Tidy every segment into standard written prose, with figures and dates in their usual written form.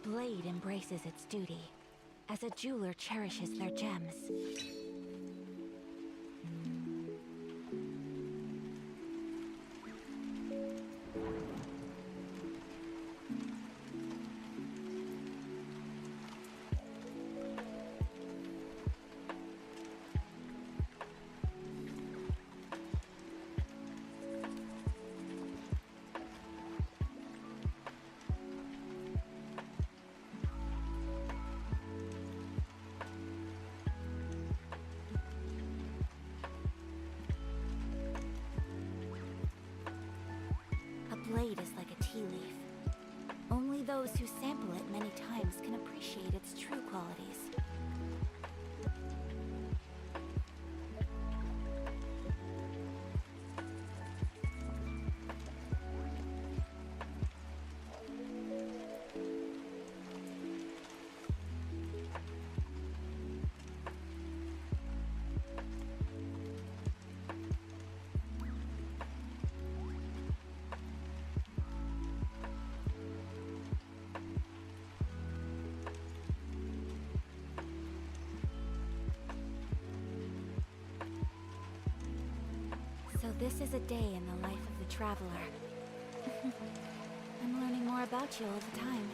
blade embraces its duty, as a jeweler cherishes their gems. A blade is like a tea leaf. Only those who sample it many times can appreciate its true qualities. So this is a day in the life of the traveler. I'm learning more about you all the time.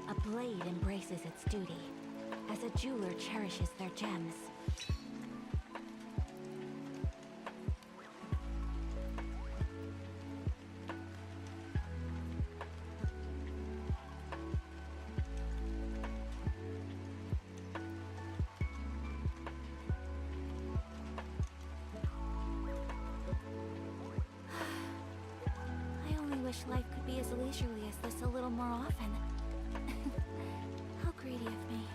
A blade embraces its duty, as a jeweler cherishes their gems. I only wish life could be as leisurely as this a little more often. How greedy of me.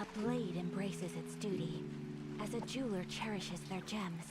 A blade embraces its duty, as a jeweler cherishes their gems.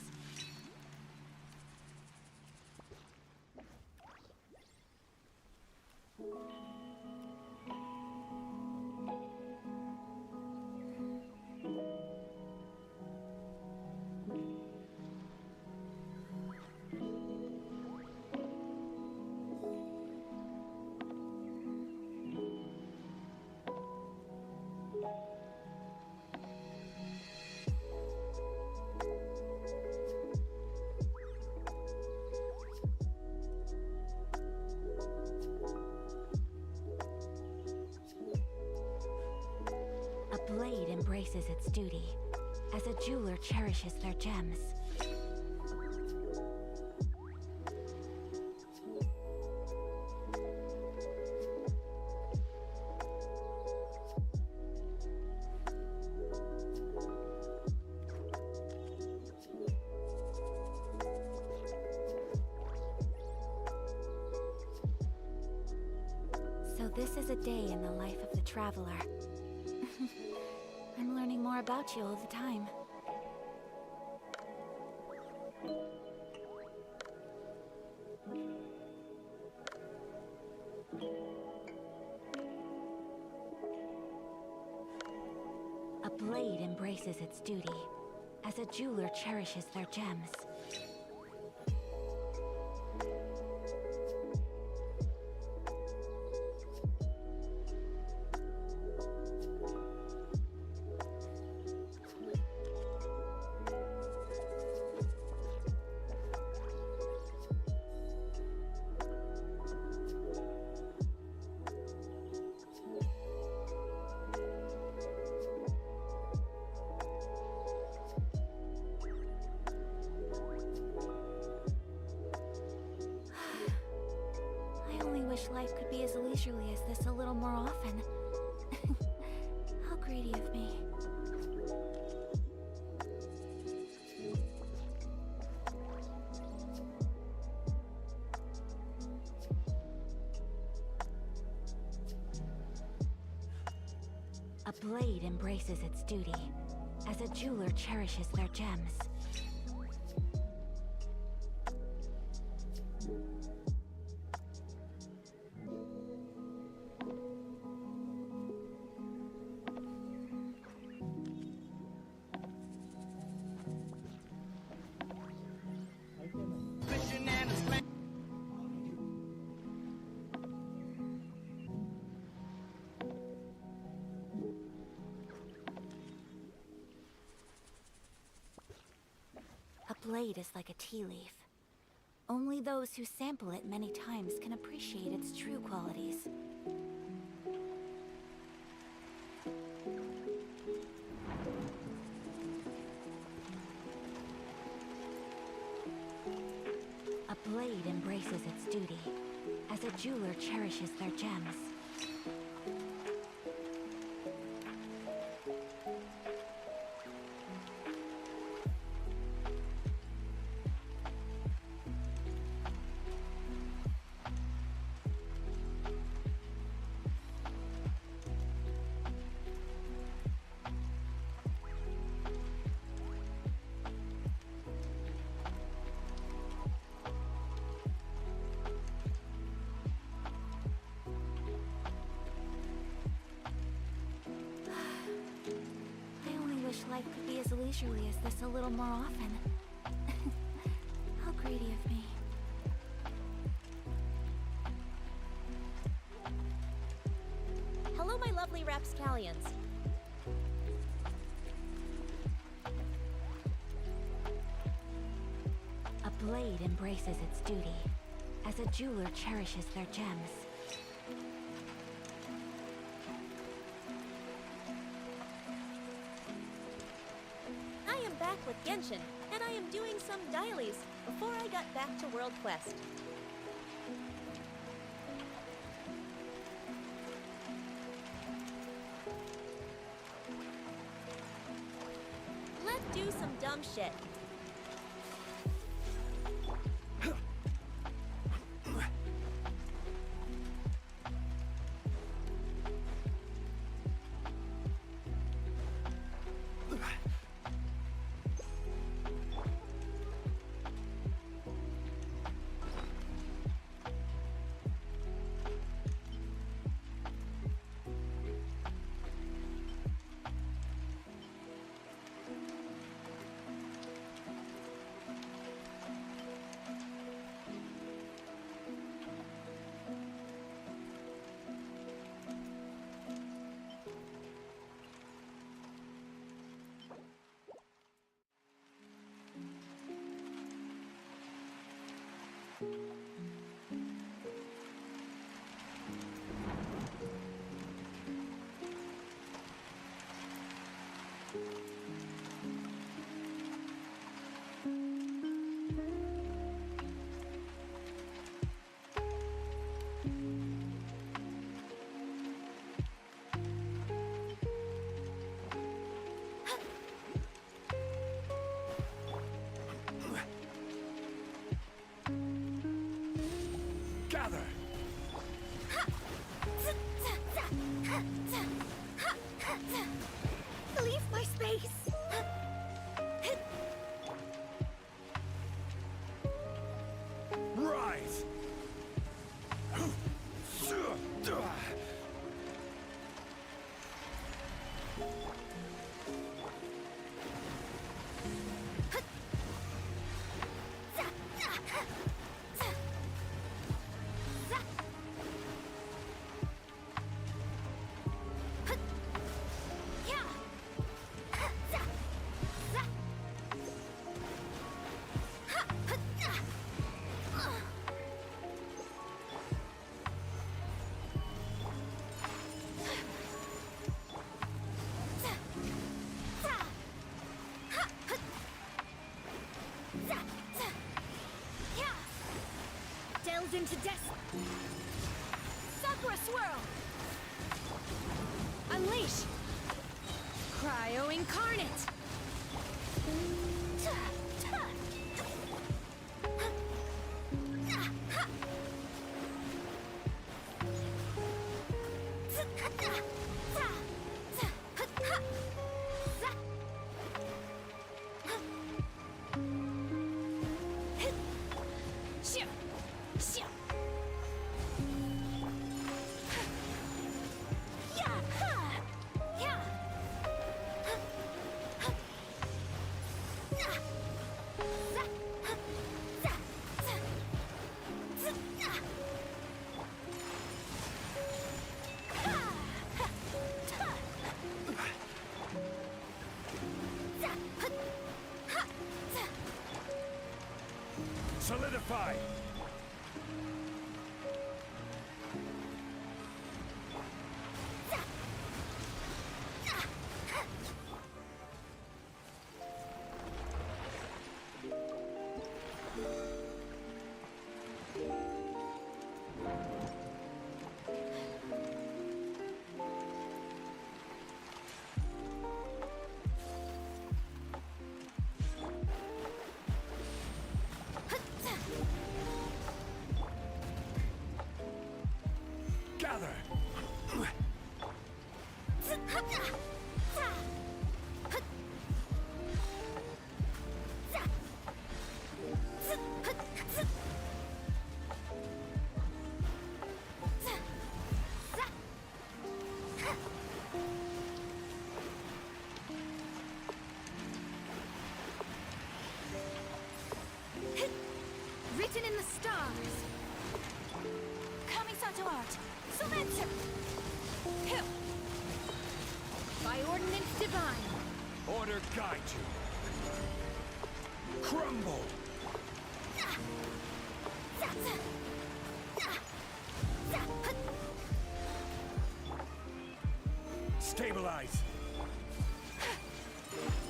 A blade embraces its duty, as a jeweler cherishes their gems. So this is a day in the life of the traveler. I'm learning more about you all the time. A blade embraces its duty, as a jeweler cherishes their gems. Wish life could be as leisurely as this a little more often. How greedy of me. A A blade embraces its duty, as a jeweler cherishes their gems. A blade is like a tea leaf. Only those who sample it many times can appreciate its true qualities. A blade embraces its duty, as a jeweler cherishes their gems. Life could be as leisurely as this a little more often. How greedy of me. Hello, my lovely rapscallions. A blade embraces its duty, as a jeweler cherishes their gems. Back with Genshin, and I am doing some dailies before I got back to World Quest. Let's do some dumb shit. Gather! Leave my space! Rise! Delve into death. Sakura swirl. Unleash. Cryo incarnate. die! Gather! Written in the stars. Kamisato art. Sumetsu. Hill. By ordinance divine. Order guide you. Crumble! Stabilize!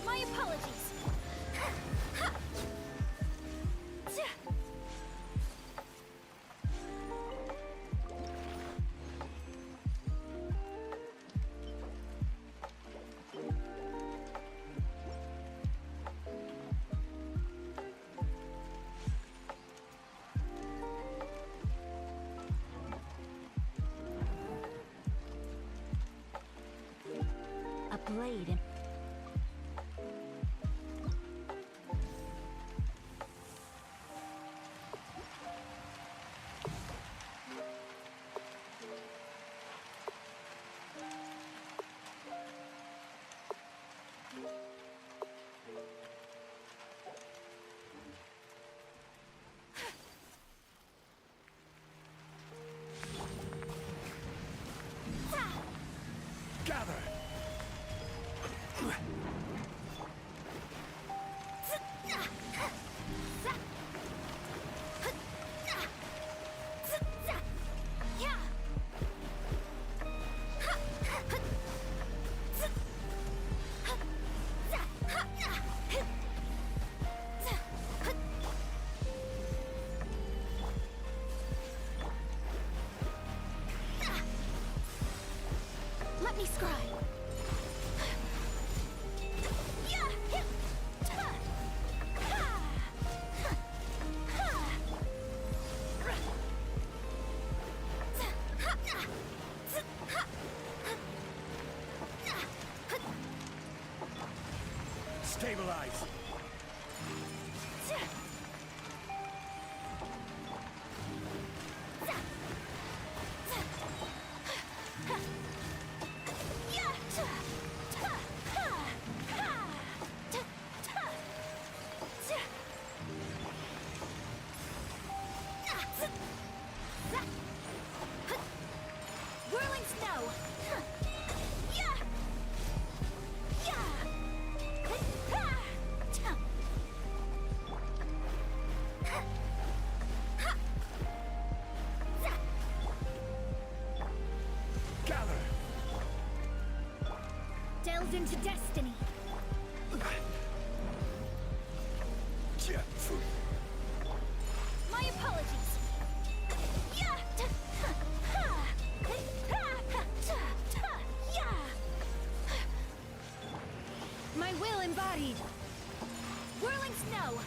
My apologies. A blade in Gather! Let me scry. Stabilize! Whirling snow. Gather! Delved into destiny. My apologies. My will embodied. Whirling snow.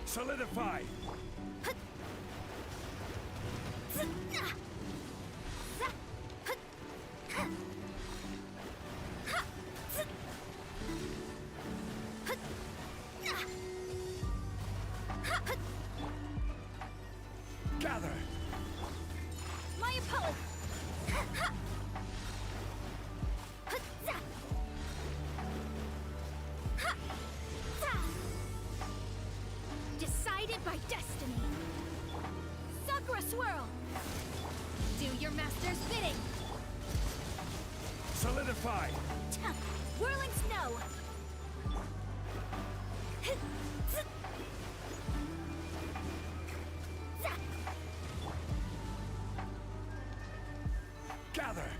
Solidify! Gather! My opponent! Decided by destiny! Sakura Swirl! Do your master's bidding! Solidify! Whirling Snow! Gather!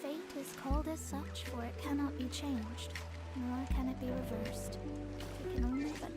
Fate is called as such, for it cannot be changed, nor can it be reversed. It can only but accepted.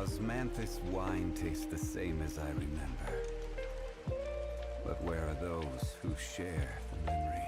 Osmanthus wine tastes the same as I remember. But where are those who share the memory?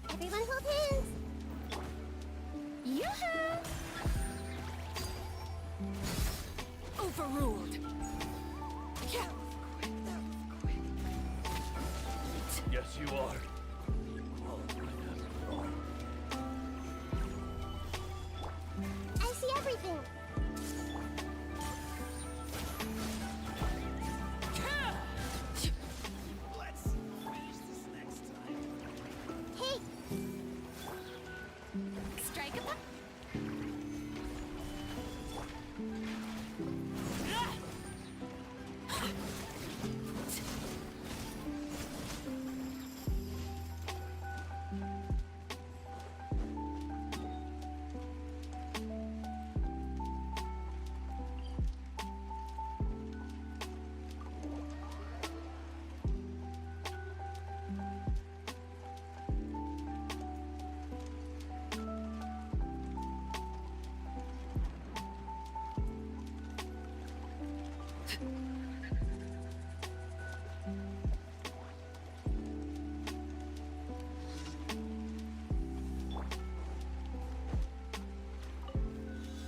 Everyone hold hands! Yoo-hoo! Overruled. Yeah. Yes, you are. I see everything! Let's finish this next time. Hey! Strike a pop.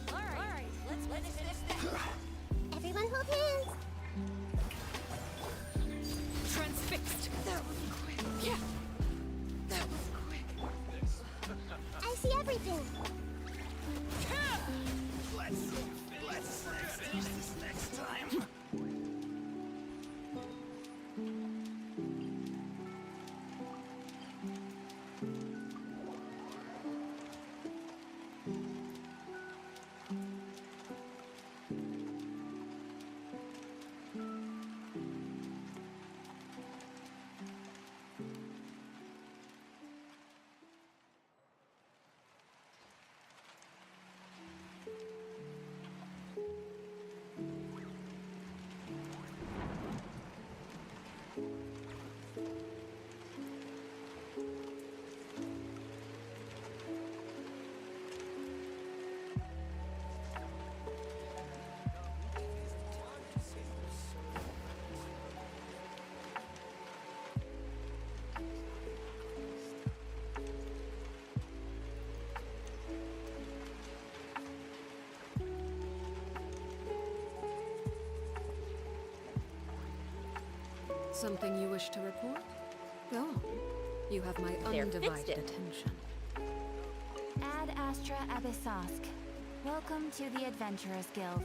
Alright, let's finish this. Everyone hold hands! Transfixed. That was quick. Yeah. That was quick. I see everything! Let's finish this next time. Something you wish to report? Go on. You have my There, fixed undivided it. attention. Ad Astra Abyssosk. Welcome to the Adventurers Guild.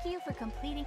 Thank you for completing.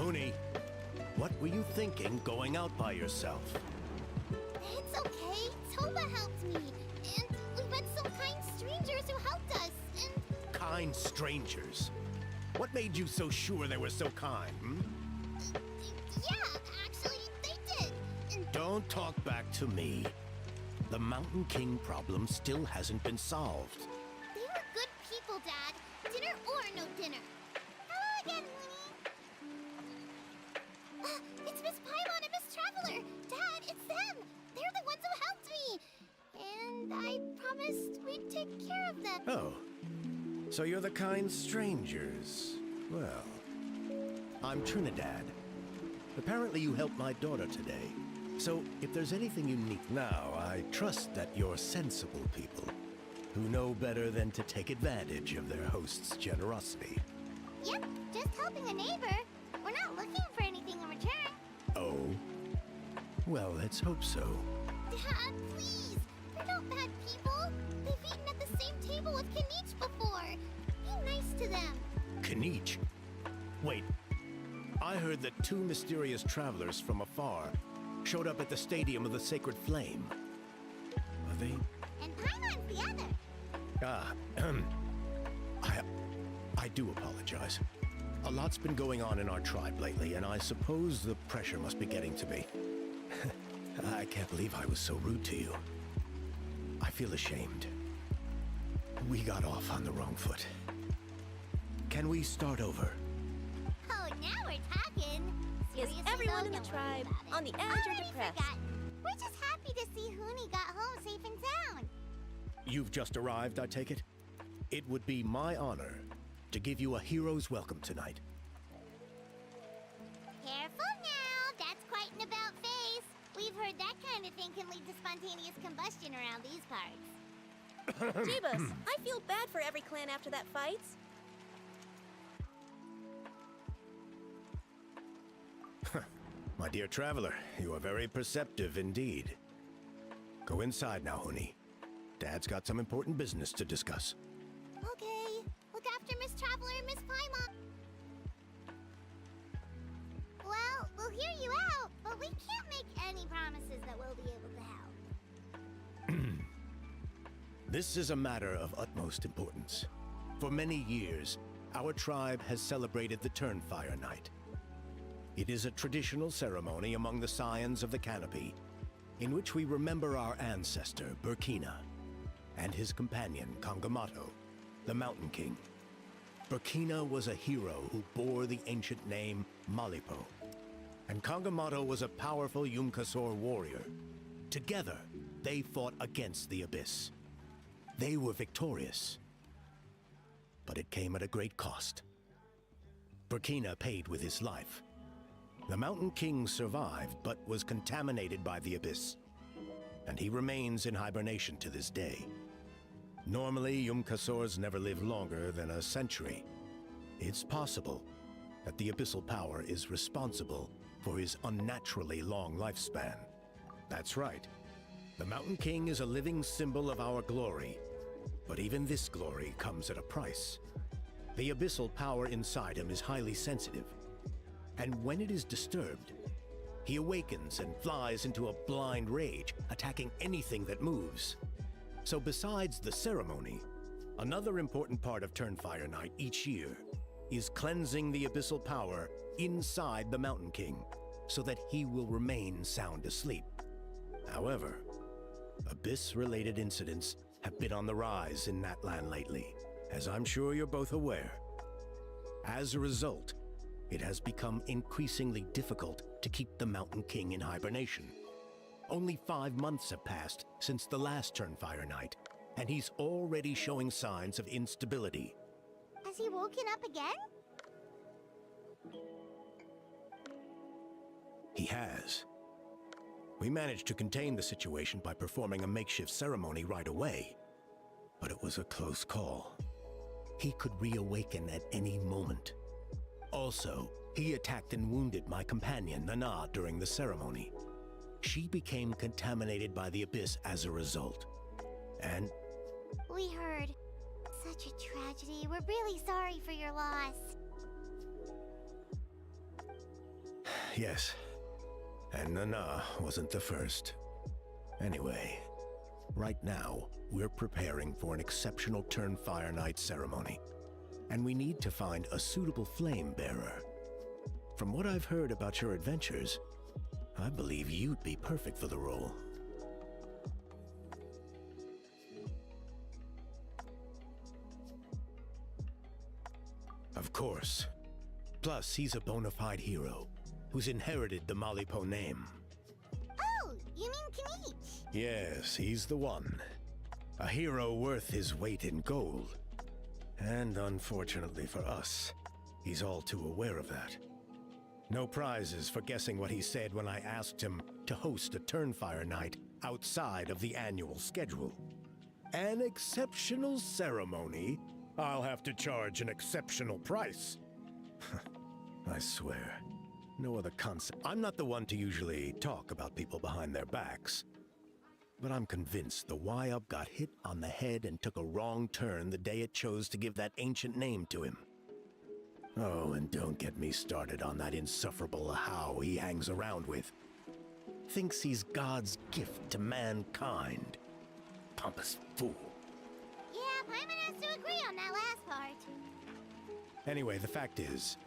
Oni, what were you thinking going out by yourself? It's okay. Toba helped me. And we met some kind strangers who helped us. And Kind strangers. What made you so sure they were so kind, hmm? yeah, actually, they did. And Don't talk back to me. The Mountain King problem still hasn't been solved. they were good people, Dad. Dinner or no dinner. Hello again, Winnie. It's Miss Paimon and Miss Traveler. Dad, it's them. They're the ones who helped me. And I promised we'd take care of them. Oh, so you're the kind strangers. Well, I'm Trinidad. Apparently you helped my daughter today. So if there's anything you need now, I trust that you're sensible people who know better than to take advantage of their host's generosity. Yep, just helping a neighbor. We're not looking for anything in return. Oh? Well, let's hope so. Dad, please. They're not bad people. They've eaten at the same table with Kanich before. Be nice to them. Kanich? Wait, I heard that two mysterious travelers from afar showed up at the Stadium of the Sacred Flame. Are they? And Paimon's the other. Ah, I do apologize. A lot's been going on in our tribe lately, and I suppose the pressure must be getting to me. I can't believe I was so rude to you. I feel ashamed. We got off on the wrong foot. Can we start over? Oh, now we're talking. Is Seriously, everyone though, in the don't worry tribe about it. on the edge or Already depressed? forgotten. We're just happy to see Huni got home safe and sound. You've just arrived, I take it? It would be my honor to give you a hero's welcome tonight. Careful now. That's quite an about face. We've heard that kind of thing can lead to spontaneous combustion around these parts. Jeebus, I feel bad for every clan after that fight. My dear traveler, you are very perceptive indeed. Go inside now, Huni. Dad's got some important business to discuss. Okay. Look after Miss Traveler and Miss Paimon. Well, we'll hear you out, but we can't make any promises that we'll be able to help. This is a matter of utmost importance. For many years, our tribe has celebrated the Turnfire Night. It is a traditional ceremony among the Scions of the Canopy, in which we remember our ancestor, Burkina, and his companion, Kangamato, the Mountain King. Burkina was a hero who bore the ancient name Malipo, and Kangamato was a powerful Yumkasor warrior. Together, they fought against the Abyss. They were victorious, but it came at a great cost. Burkina paid with his life. The Mountain King survived, but was contaminated by the Abyss, and he remains in hibernation to this day. Normally, Yumkasors never live longer than a century. It's possible that the Abyssal power is responsible for his unnaturally long lifespan. That's right. The Mountain King is a living symbol of our glory, but even this glory comes at a price. The abyssal power inside him is highly sensitive, and when it is disturbed, he awakens and flies into a blind rage, attacking anything that moves. So besides the ceremony, another important part of Turnfire Night each year is cleansing the abyssal power inside the Mountain King so that he will remain sound asleep. However, Abyss-related incidents have been on the rise in that land lately, as I'm sure you're both aware. As a result, it has become increasingly difficult to keep the Mountain King in hibernation. Only 5 months have passed since the last Turnfire Night, and he's already showing signs of instability. Has he woken up again? He has. We managed to contain the situation by performing a makeshift ceremony right away, but it was a close call. He could reawaken at any moment. Also, he attacked and wounded my companion, Nana, during the ceremony. She became contaminated by the Abyss as a result. And We heard. Such a tragedy. We're really sorry for your loss. yes, and Nana wasn't the first. Anyway, right now, we're preparing for an exceptional Turnfire Night ceremony, and we need to find a suitable flame bearer. From what I've heard about your adventures, I believe you'd be perfect for the role. Of course. Plus, he's a bona fide hero who's inherited the Malipo name. Oh, you mean Kanich? Yes, he's the one. A hero worth his weight in gold. And unfortunately for us, he's all too aware of that. No prizes for guessing what he said when I asked him to host a Turnfire Night outside of the annual schedule. An exceptional ceremony? I'll have to charge an exceptional price. I swear, no other concept. I'm not the one to usually talk about people behind their backs, but I'm convinced the Y-Up got hit on the head and took a wrong turn the day it chose to give that ancient name to him. Oh, and don't get me started on that insufferable How he hangs around with. Thinks he's God's gift to mankind. Pompous fool. Yeah, Paimon has to agree on that last part. Anyway, the fact is,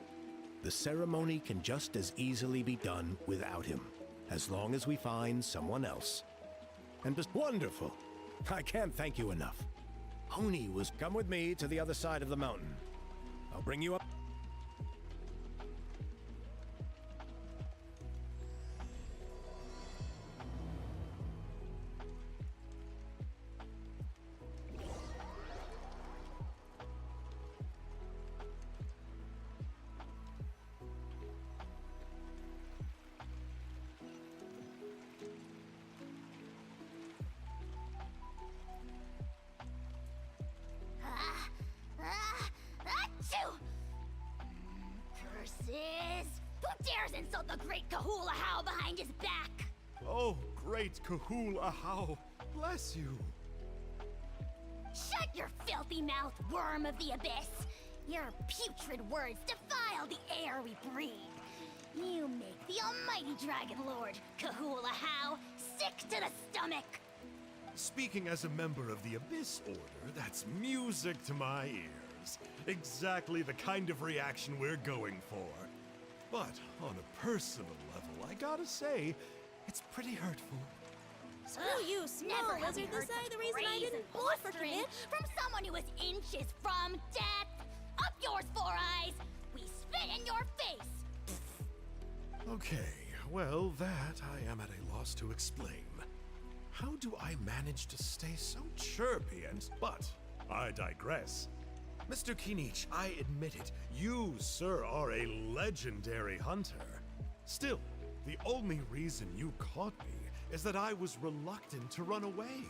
the ceremony can just as easily be done without him, as long as we find someone else. And wonderful! I can't thank you enough. Huni was come with me to the other side of the mountain. I'll bring you up. Achoo! Curses! Who dares insult the great Kahula How behind his back? Oh, great Kahul Ahau. Bless you. Shut your filthy mouth, worm of the abyss! Your putrid words defile the air we breathe. You make the almighty Dragon Lord, Kahula How, sick to the stomach! Speaking as a member of the Abyss Order, that's music to my ears. Exactly the kind of reaction we're going for. But on a personal level, I gotta say, it's pretty hurtful. Screw you, small Never have lizard. we This heard is such the reason I praise didn't and vote for blustering Mitch. from someone who is inches from death! Up yours, Four Eyes! We spit in your face! Okay, well, that I am at a loss to explain. How do I manage to stay so chirpy and... But I digress. Mr. Kinich, I admit it, you, sir, are a legendary hunter. Still, the only reason you caught me is that I was reluctant to run away.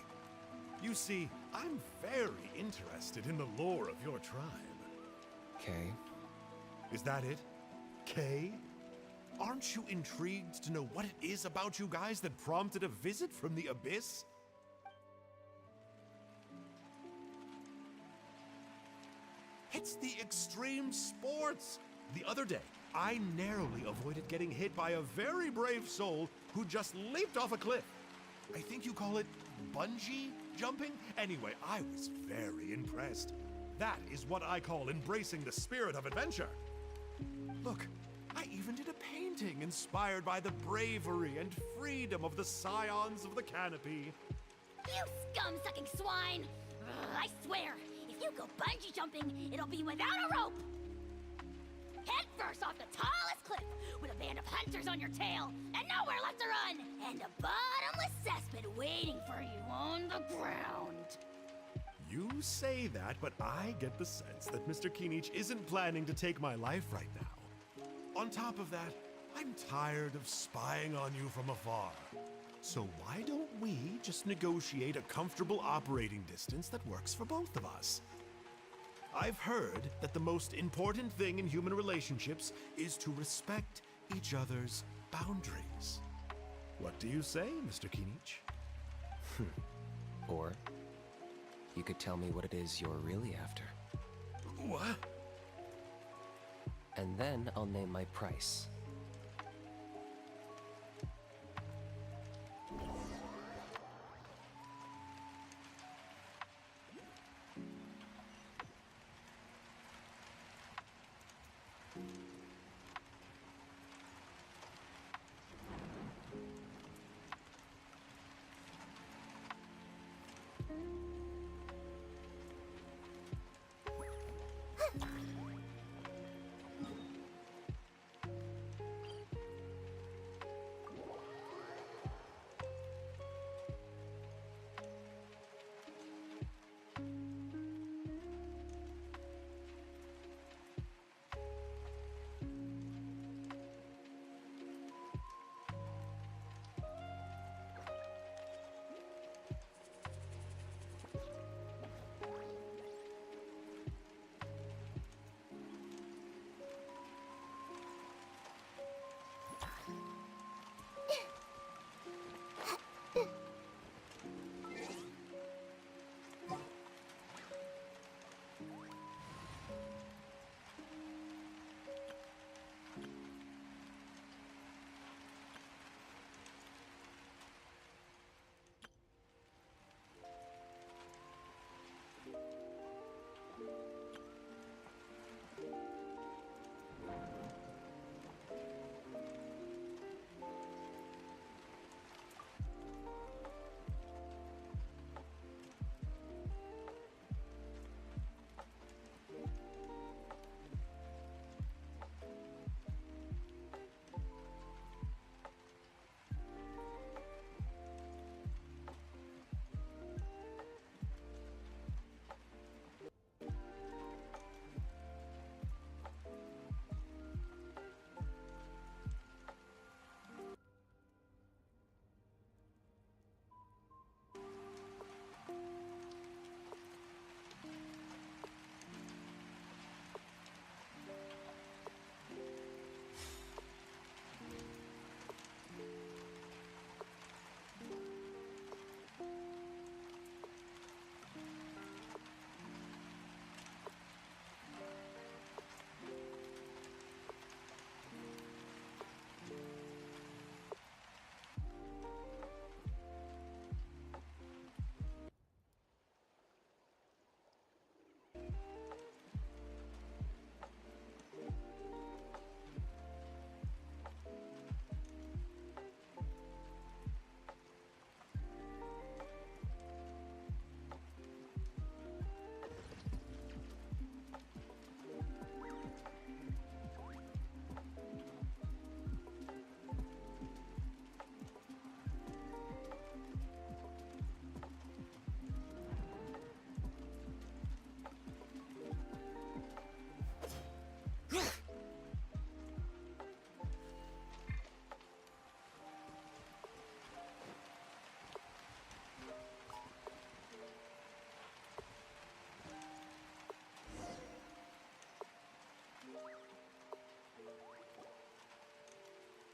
You see, I'm very interested in the lore of your tribe. Okay. Is that it? Kay? Aren't you intrigued to know what it is about you guys that prompted a visit from the Abyss? It's the extreme sports! The other day, I narrowly avoided getting hit by a very brave soul who just leaped off a cliff. I think you call it bungee jumping? Anyway, I was very impressed. That is what I call embracing the spirit of adventure. Look, I even did a painting inspired by the bravery and freedom of the scions of the canopy. You scum-sucking swine! I swear, if you go bungee jumping, it'll be without a rope! Head first off the tallest cliff, with a band of hunters on your tail, and nowhere left to run, and a bottomless cesspit waiting for you on the ground. You say that, but I get the sense that Mr. Kinich isn't planning to take my life right now. On top of that, I'm tired of spying on you from afar. So why don't we just negotiate a comfortable operating distance that works for both of us? I've heard that the most important thing in human relationships is to respect each other's boundaries. What do you say, Mr. Kinich? Or you could tell me what it is you're really after. What? And then I'll name my price.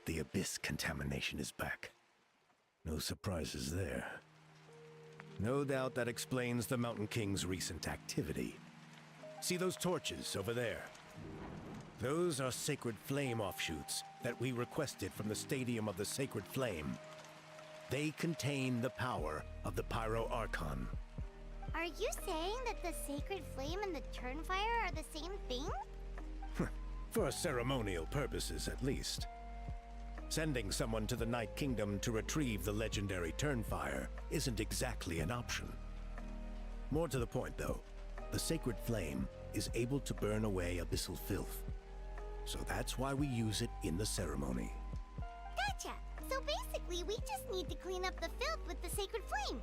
the abyss contamination is back. No surprises there. No doubt that explains the Mountain King's recent activity. See those torches over there? Those are sacred flame offshoots that we requested from the Stadium of the Sacred Flame. They contain the power of the Pyro Archon. Are you saying that the Sacred Flame and the Turnfire are the same thing? For ceremonial purposes, at least. Sending someone to the Night Kingdom to retrieve the legendary Turnfire isn't exactly an option. More to the point, though, the Sacred Flame is able to burn away abyssal filth. So that's why we use it in the ceremony. Gotcha! So basically, we just need to clean up the filth with the Sacred Flame.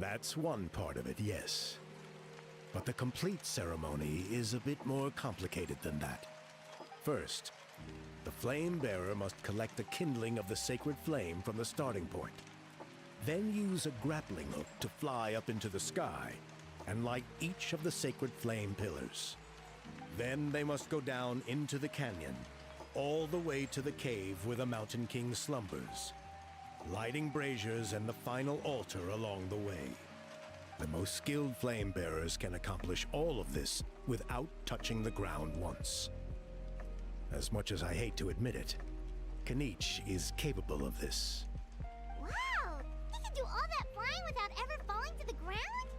That's one part of it, yes. But the complete ceremony is a bit more complicated than that. First, the flame bearer must collect the kindling of the sacred flame from the starting point. Then use a grappling hook to fly up into the sky and light each of the sacred flame pillars. Then they must go down into the canyon, all the way to the cave where the Mountain King slumbers, lighting braziers and the final altar along the way. The most skilled flame bearers can accomplish all of this without touching the ground once. As much as I hate to admit it, Kinich is capable of this. Wow! He can do all that flying without ever falling to the ground?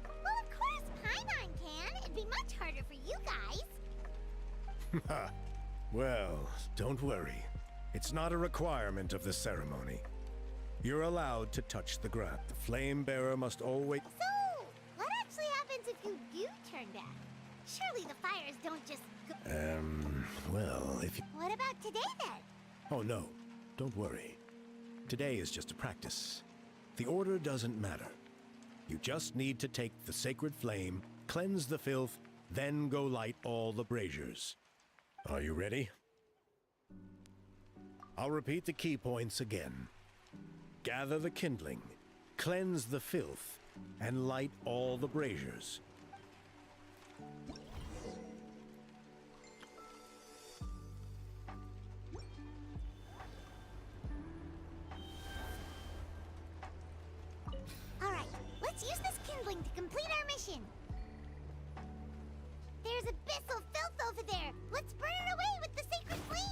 Well, of course Paimon can. It'd be much harder for you guys. Well, don't worry. It's not a requirement of the ceremony. You're allowed to touch the ground. The flame bearer must always... So, what actually happens if you do turn back? Surely the fires don't just go... Well, if you... What about today then? Oh, no. Don't worry. Today is just a practice. The order doesn't matter. You just need to take the sacred flame, cleanse the filth, then go light all the braziers. Are you ready? I'll repeat the key points again. Gather the kindling, cleanse the filth, and light all the braziers. Alright, let's use this kindling to complete our mission. There's abyssal filth over there. Let's burn it away with the sacred flame.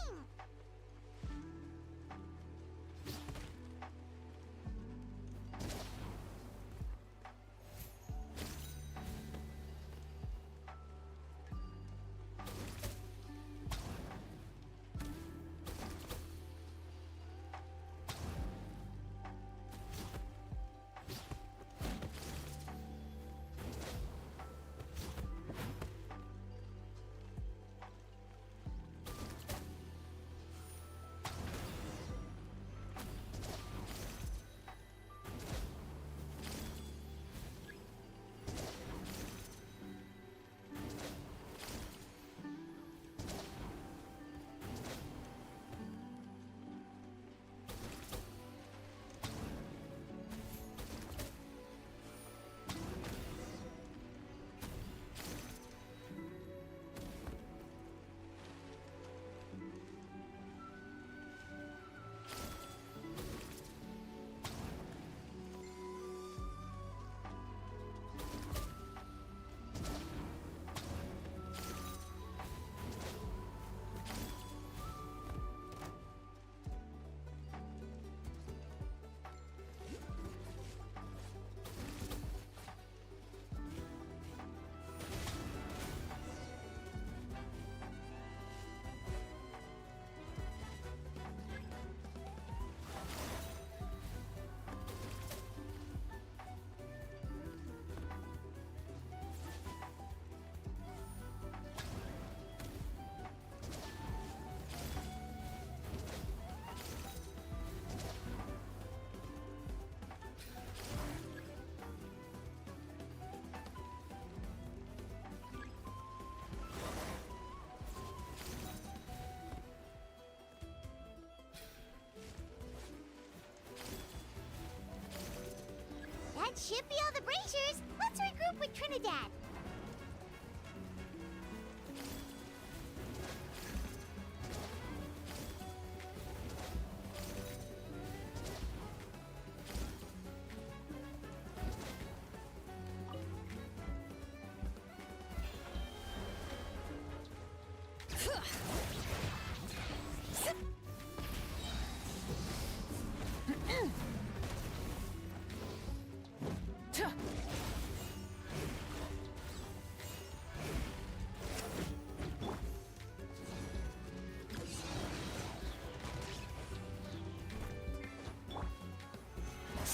That should be all the braziers. Let's regroup with Trinidad.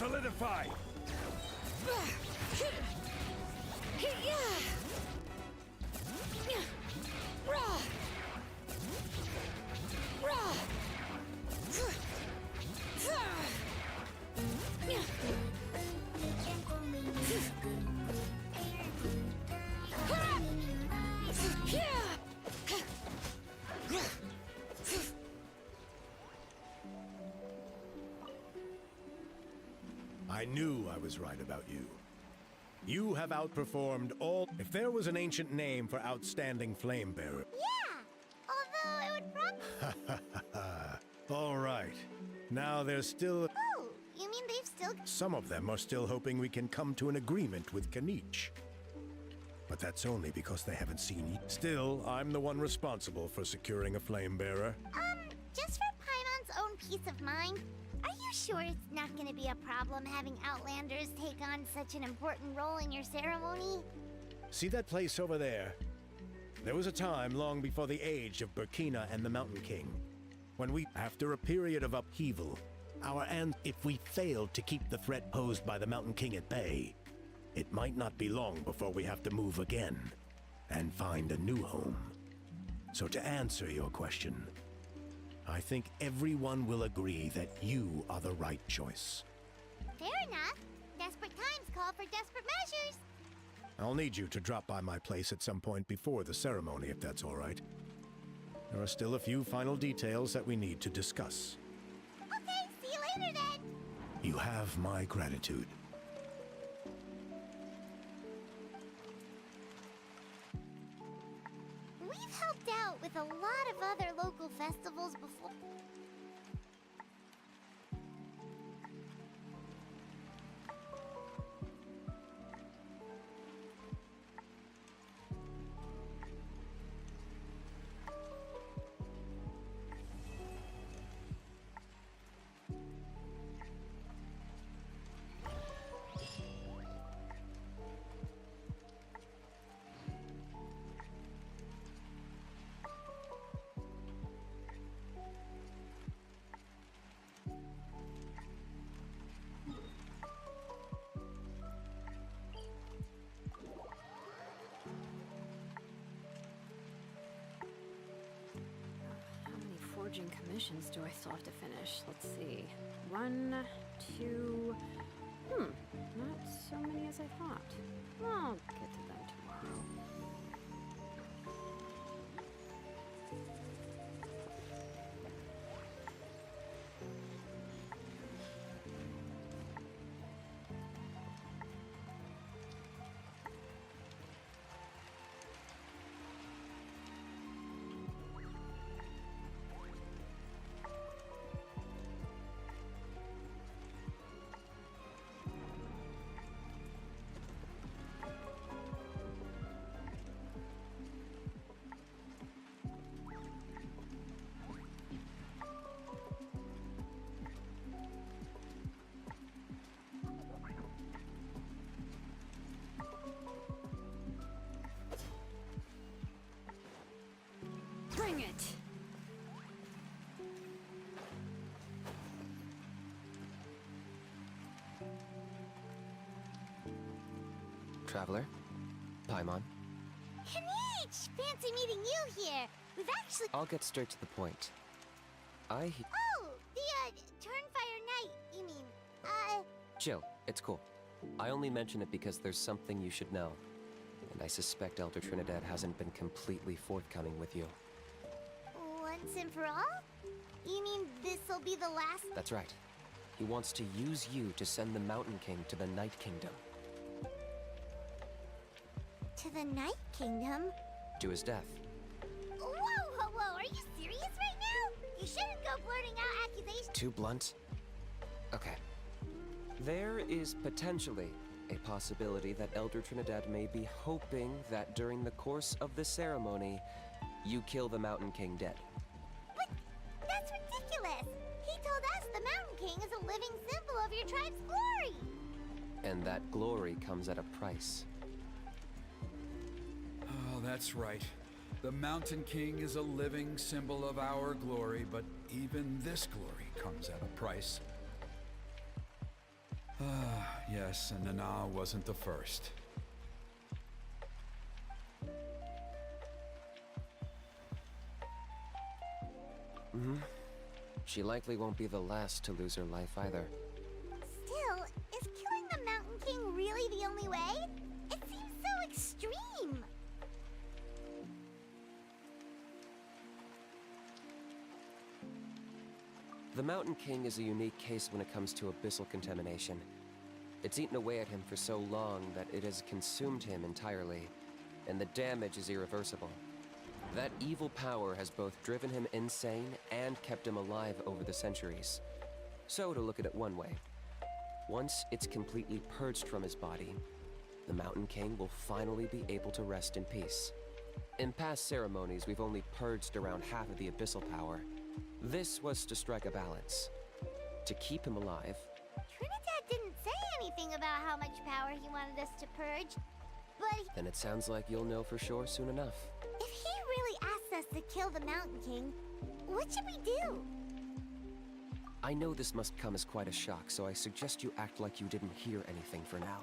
solidify! I knew I was right about you. You have outperformed all... If there was an ancient name for outstanding flame bearer... Yeah! Although it would probably... All right. Now there's still... Oh, you mean they've still... Some of them are still hoping we can come to an agreement with Kanich. But that's only because they haven't seen you. Still, I'm the one responsible for securing a flame bearer. Just for Paimon's own peace of mind, are you sure it's not gonna be a problem having Outlanders take on such an important role in your ceremony? See that place over there? There was a time long before the age of Burkina and the Mountain King, when we, after a period of upheaval, if we failed to keep the threat posed by the Mountain King at bay, it might not be long before we have to move again and find a new home. So to answer your question, I think everyone will agree that you are the right choice. Fair enough. Desperate times call for desperate measures. I'll need you to drop by my place at some point before the ceremony, if that's all right. There are still a few final details that we need to discuss. Okay, see you later then. You have my gratitude. We've helped out with a lot of other local festivals before. How many forging commissions do I still have to finish? Let's see. 1, 2... Not so many as I thought. I'll get to them tomorrow. Bring it! Traveler? Paimon? Kanich! Fancy meeting you here. We've actually... I'll get straight to the point. Oh, the, Turnfire Knight, you mean. Chill, it's cool. I only mention it because there's something you should know. And I suspect Elder Trinidad hasn't been completely forthcoming with you. Once and for all? You mean this'll be the last... That's right. He wants to use you to send the Mountain King to the Night Kingdom. To the Night Kingdom? To his death. Whoa, are you serious right now? You shouldn't go blurting out accusations. Too blunt? Okay. There is potentially a possibility that Elder Trinidad may be hoping that during the course of the ceremony, you kill the Mountain King dead. But that's ridiculous! He told us the Mountain King is a living symbol of your tribe's glory! And that glory comes at a price. Oh, that's right. The Mountain King is a living symbol of our glory, but even this glory comes at a price. Yes, and Nana wasn't the first. She likely won't be the last to lose her life either. Still, is killing the Mountain King really the only way? It seems so extreme. The Mountain King is a unique case when it comes to abyssal contamination. It's eaten away at him for so long that it has consumed him entirely, and the damage is irreversible. That evil power has both driven him insane and kept him alive over the centuries. So, to look at it one way, once it's completely purged from his body, the Mountain King will finally be able to rest in peace. In past ceremonies, we've only purged around half of the abyssal power. This was to strike a balance. To keep him alive. Trinidad didn't say anything about how much power he wanted us to purge, but Then it sounds like you'll know for sure soon enough. if he really asked us to kill the Mountain King, what should we do? I know this must come as quite a shock, so I suggest you act like you didn't hear anything for now.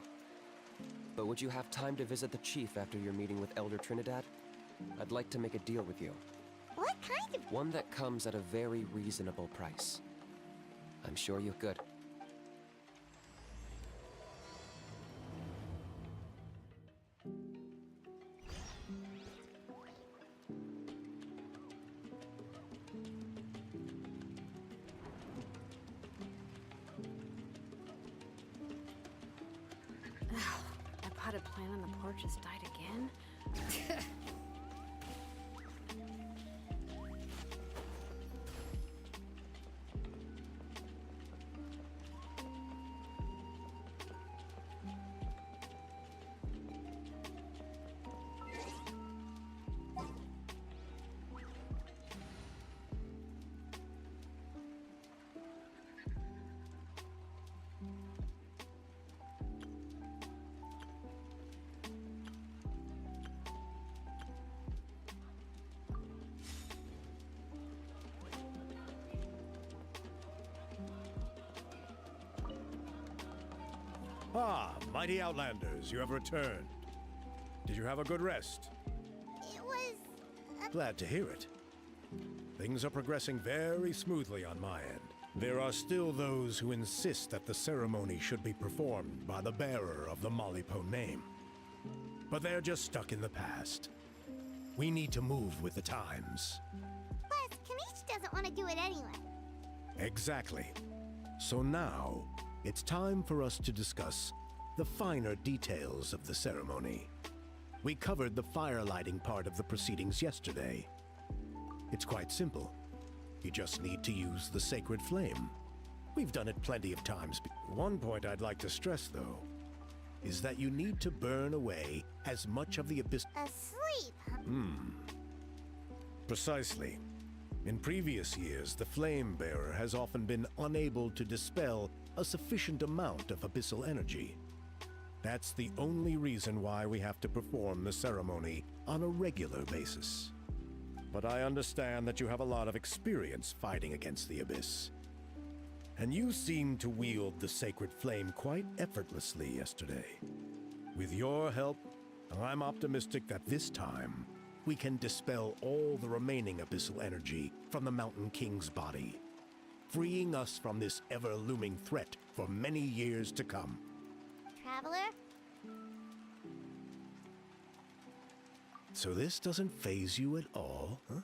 But would you have time to visit the chief after your meeting with Elder Trinidad? I'd like to make a deal with you. What kind of... One that comes at a very reasonable price. I'm sure you could. That potted plant on the porch has died again? Ah, mighty Outlanders, you have returned. Did you have a good rest? It was... Glad to hear it. Things are progressing very smoothly on my end. There are still those who insist that the ceremony should be performed by the bearer of the Malipo name. But they're just stuck in the past. We need to move with the times. Plus, Kanish doesn't want to do it anyway. Exactly. So now, it's time for us to discuss the finer details of the ceremony. We covered the fire lighting part of the proceedings yesterday. It's quite simple. You just need to use the sacred flame. We've done it plenty of times. One point I'd like to stress, though, is that you need to burn away as much of the abyss... Asleep, huh? Precisely. In previous years, the Flame Bearer has often been unable to dispel a sufficient amount of abyssal energy. That's the only reason why we have to perform the ceremony on a regular basis. But I understand that you have a lot of experience fighting against the abyss. And you seemed to wield the sacred flame quite effortlessly yesterday. With your help, I'm optimistic that this time we can dispel all the remaining abyssal energy from the Mountain King's body, freeing us from this ever-looming threat for many years to come. Traveler? So this doesn't faze you at all, huh?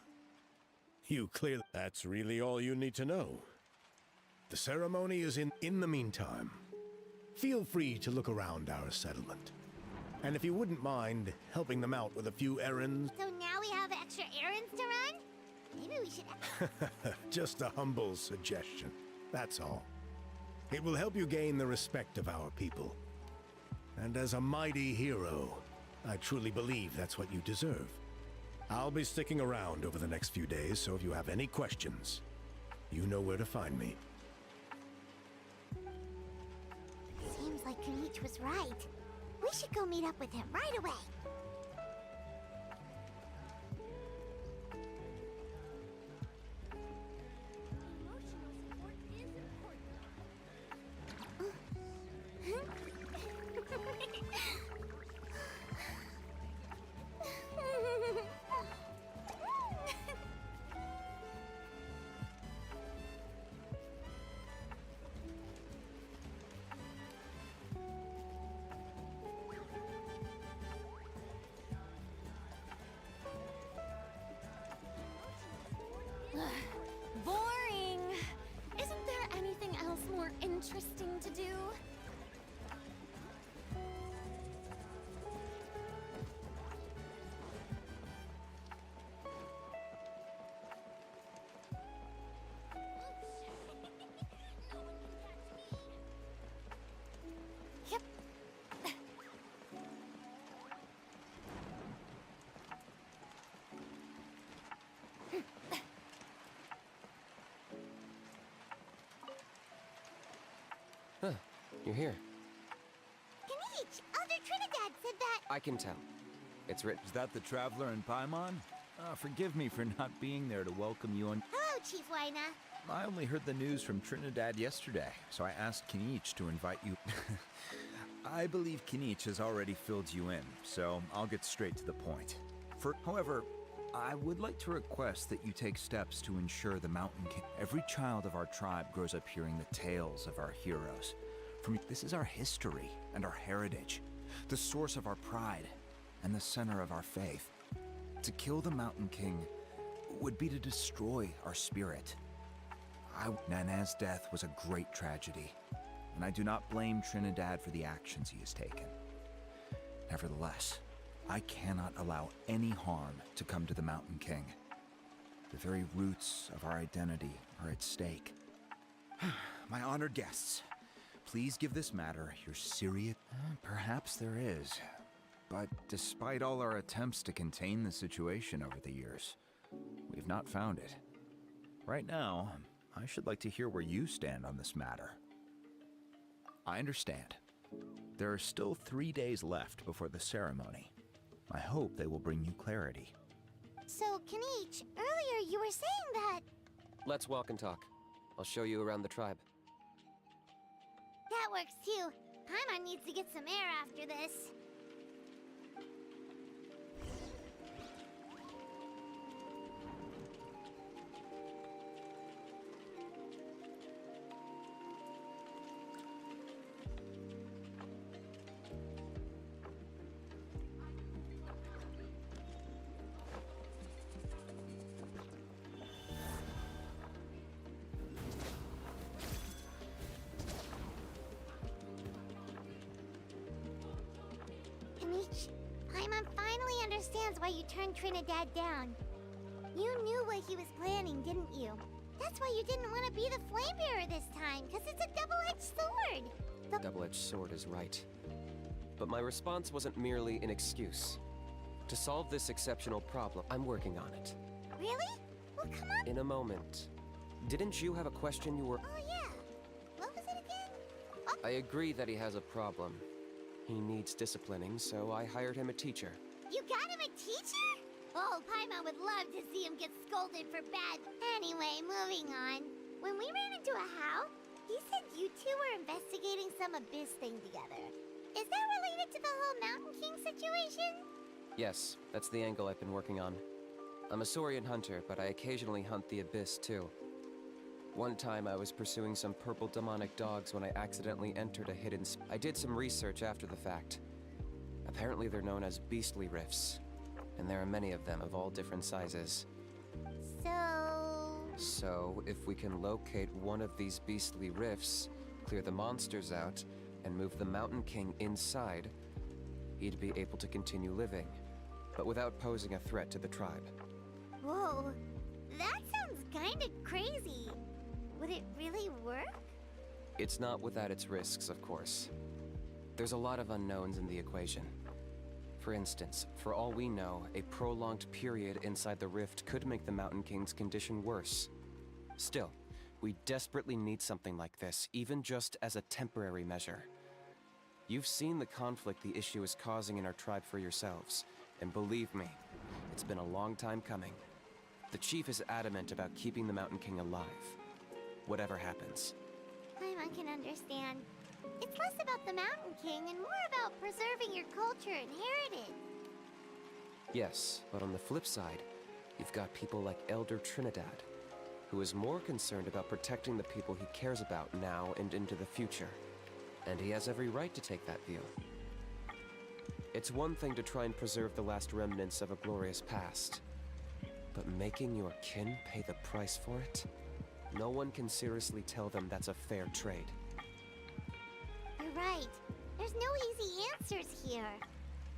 You clearly... That's really all you need to know. The ceremony is in the meantime, feel free to look around our settlement. And if you wouldn't mind helping them out with a few errands... So now we have extra errands to run? Maybe we should... Just a humble suggestion, that's all. It will help you gain the respect of our people. And as a mighty hero, I truly believe that's what you deserve. I'll be sticking around over the next few days, so if you have any questions, you know where to find me. Seems like Kanish was right. We should go meet up with him right away. You're here. Kanich, Elder Trinidad said that. I can tell. It's written. Is that the Traveler in Paimon? Forgive me for not being there to welcome you on... Hello, Chief Waina. I only heard the news from Trinidad yesterday, so I asked Kinich to invite you... I believe Kinich has already filled you in, so I'll get straight to the point. However, I would like to request that you take steps to ensure the Mountain King... Every child of our tribe grows up hearing the tales of our heroes. This is our history and our heritage, the source of our pride, and the center of our faith. To kill the Mountain King would be to destroy our spirit. Nana's death was a great tragedy, and I do not blame Trinidad for the actions he has taken. Nevertheless, I cannot allow any harm to come to the Mountain King. The very roots of our identity are at stake. My honored guests, please give this matter your serious... Perhaps there is. But despite all our attempts to contain the situation over the years, we've not found it. Right now, I should like to hear where you stand on this matter. I understand. There are still 3 days left before the ceremony. I hope they will bring you clarity. So, Kanich, earlier you were saying that... Let's walk and talk. I'll show you around the tribe. That works too. Paimon needs to get some air after this. Kanich, Paimon finally understands why you turned Trinidad down. You knew what he was planning, didn't you? That's why you didn't want to be the flame bearer this time, because it's a double-edged sword. Double-edged sword is right. But my response wasn't merely an excuse. To solve this exceptional problem, I'm working on it. Really? Well, come on. In a moment. Didn't you have a question you were... Oh, yeah. What was it again? Oh, I agree that he has a problem. He needs disciplining, so I hired him a teacher. you got him a teacher? Oh, Paimon would love to see him get scolded for bad... Anyway, moving on. When we ran into a house, he said you two were investigating some abyss thing together. Is that related to the whole Mountain King situation? Yes, that's the angle I've been working on. I'm a Saurian hunter, but I occasionally hunt the abyss too. One time I was pursuing some purple demonic dogs when I accidentally entered a hidden I did some research after the fact. Apparently they're known as beastly rifts, and there are many of them of all different sizes. So, if we can locate one of these beastly rifts, clear the monsters out, and move the Mountain King inside, he'd be able to continue living, but without posing a threat to the tribe. Whoa, that sounds kinda crazy. Would it really work? It's not without its risks, of course. There's a lot of unknowns in the equation. For instance, for all we know, a prolonged period inside the rift could make the Mountain King's condition worse. Still, we desperately need something like this, even just as a temporary measure. You've seen the conflict the issue is causing in our tribe for yourselves, and believe me, it's been a long time coming. The chief is adamant about keeping the Mountain King alive, whatever happens. Paimon can understand. It's less about the Mountain King and more about preserving your culture and heritage. Yes, but on the flip side, you've got people like Elder Trinidad, who is more concerned about protecting the people he cares about now and into the future. And he has every right to take that view. It's one thing to try and preserve the last remnants of a glorious past, but making your kin pay the price for it? No one can seriously tell them that's a fair trade. You're right. There's no easy answers here.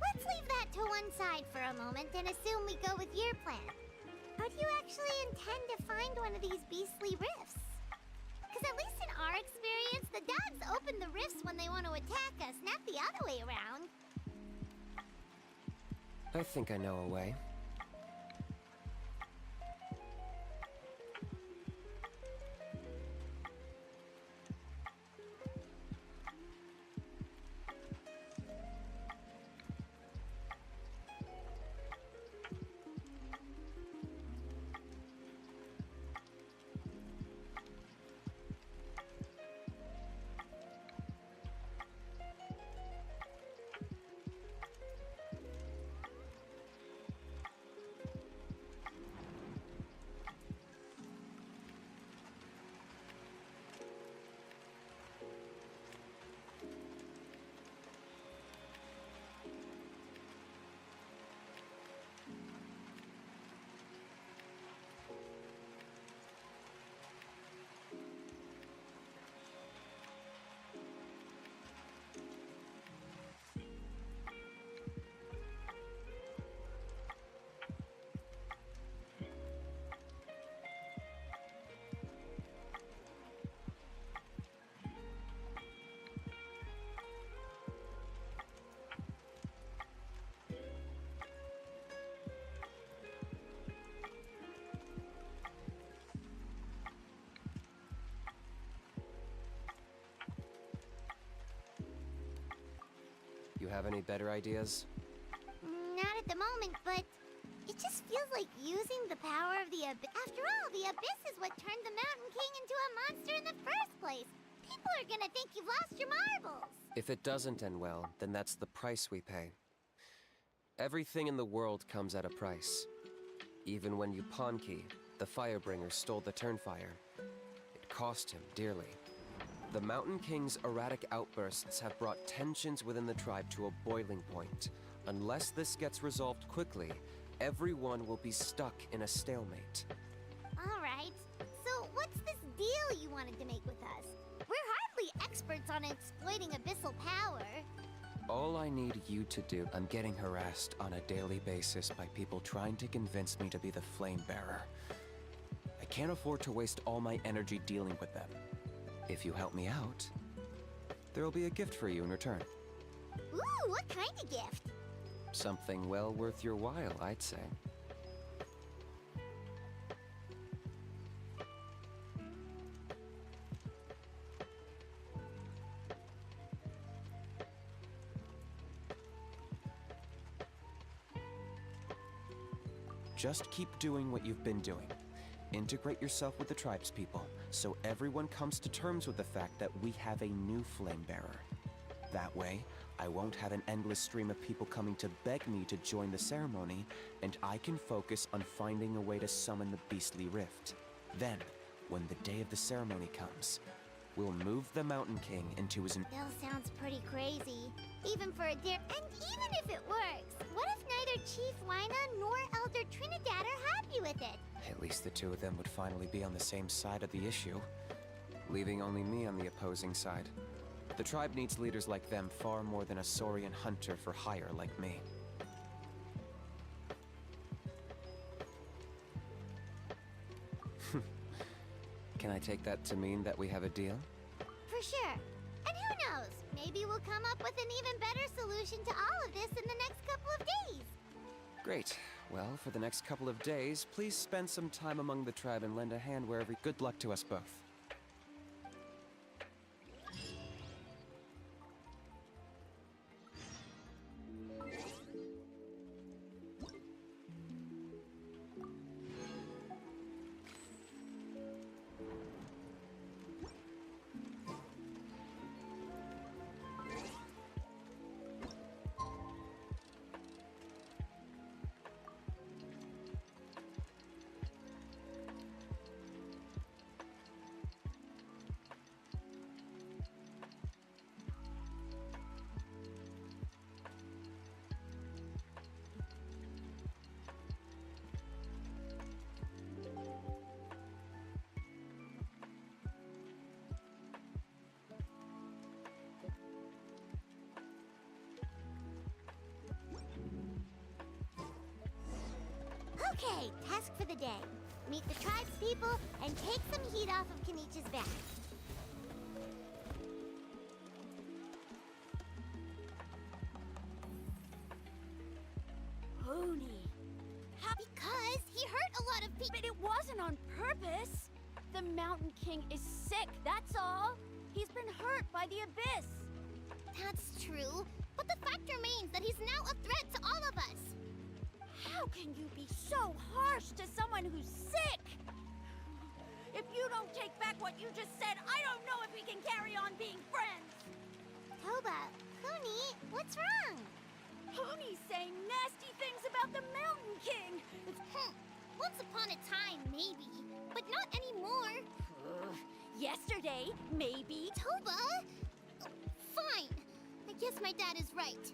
Let's leave that to one side for a moment and assume we go with your plan. How do you actually intend to find one of these beastly rifts? Because at least in our experience, the dogs open the rifts when they want to attack us, not the other way around. I think I know a way. have any better ideas? Not at the moment, but it just feels like using the power of the Abyss. After all, the Abyss is what turned the Mountain King into a monster in the first place. People are gonna think you've lost your marbles. If it doesn't end well, then that's the price we pay. Everything in the world comes at a price. Even when Yupanqui, the Firebringer, stole the Turnfire, it cost him dearly. The Mountain King's erratic outbursts have brought tensions within the tribe to a boiling point. Unless this gets resolved quickly, everyone will be stuck in a stalemate. All right, so what's this deal you wanted to make with us? We're hardly experts on exploiting abyssal power. All I need you to do, I'm getting harassed on a daily basis by people trying to convince me to be the Flame Bearer. I can't afford to waste all my energy dealing with them. If you help me out, there'll be a gift for you in return. Ooh, what kind of gift? Something well worth your while, I'd say. Just keep doing what you've been doing. Integrate yourself with the tribespeople, so everyone comes to terms with the fact that we have a new flame bearer. That way, I won't have an endless stream of people coming to beg me to join the ceremony, and I can focus on finding a way to summon the beastly rift. Then, when the day of the ceremony comes, we'll move the Mountain King into his... Still sounds pretty crazy, even for a dare. And even if it works, what if neither Chief Wyna nor Elder Trinidad are happy with it? At least the two of them would finally be on the same side of the issue, leaving only me on the opposing side. The tribe needs leaders like them far more than a Saurian hunter for hire like me. Can I take that to mean that we have a deal? For sure. And who knows? Maybe we'll come up with an even better solution to all of this in the next couple of days. Great. Well, for the next couple of days, please spend some time among the tribe and lend a hand wherever... Good luck to us both. Okay, task for the day. Meet the tribespeople and take some heat off of Kenichi's back. Pony. Because he hurt a lot of people. But it wasn't on purpose. The Mountain King is sick, that's all. He's been hurt by the Abyss. That's true, but the fact remains that he's now a threat to all of us. How can you be so harsh to someone who's sick? If you don't take back what you just said, I don't know if we can carry on being friends. Toba, Kuni, what's wrong? Pony's saying nasty things about the Mountain King. Once upon a time, maybe, but not anymore. Yesterday, maybe. Toba? Fine. I guess my dad is right.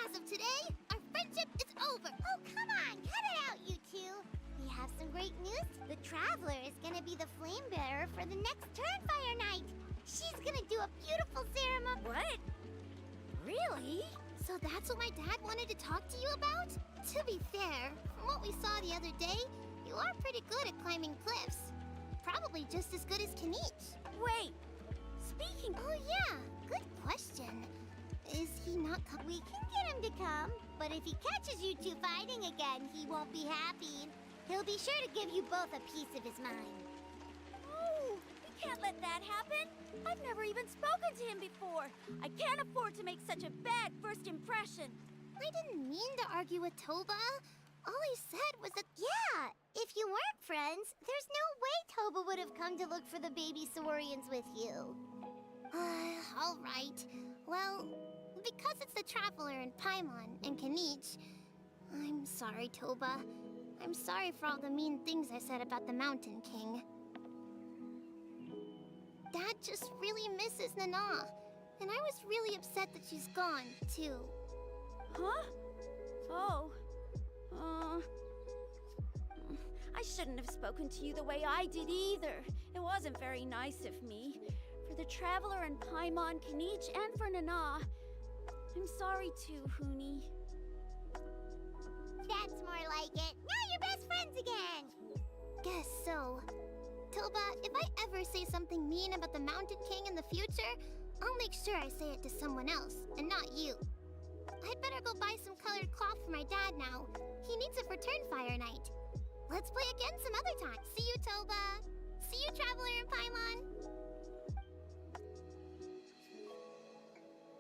As of today, our friendship is over. Oh, come on, cut it out, you two. We have some great news. The Traveler is gonna be the flame bearer for the next Turnfire night. She's gonna do a beautiful ceremony. What? Really? So that's what my dad wanted to talk to you about? To be fair, from what we saw the other day, you are pretty good at climbing cliffs. Probably just as good as Kenich. Wait, speaking... Oh yeah, good question. Is he not come? We can get him to come, but if he catches you two fighting again, he won't be happy. He'll be sure to give you both a piece of his mind. Oh, be can't let that happen. I've never even spoken to him before. I can't afford to make such a bad first impression. I didn't mean to argue with Toba. All I said was that, yeah, if you weren't friends, there's no way Toba would have come to look for the baby Saurians with you. All right. Well, because it's the Traveler and Paimon and Kanich, I'm sorry, Toba. I'm sorry for all the mean things I said about the Mountain King. Dad just really misses Nana, and I was really upset that she's gone, too. Huh? Oh. I shouldn't have spoken to you the way I did either. It wasn't very nice of me. For the Traveler and Paimon, Kanich, and for Nana. I'm sorry too, Huni. That's more like it. Now you're best friends again! Guess so. Toba, if I ever say something mean about the Mountain King in the future, I'll make sure I say it to someone else, and not you. I'd better go buy some colored cloth for my dad now. He needs it for Turnfire Night. Let's play again some other time. See you, Toba. See you, Traveler and Paimon.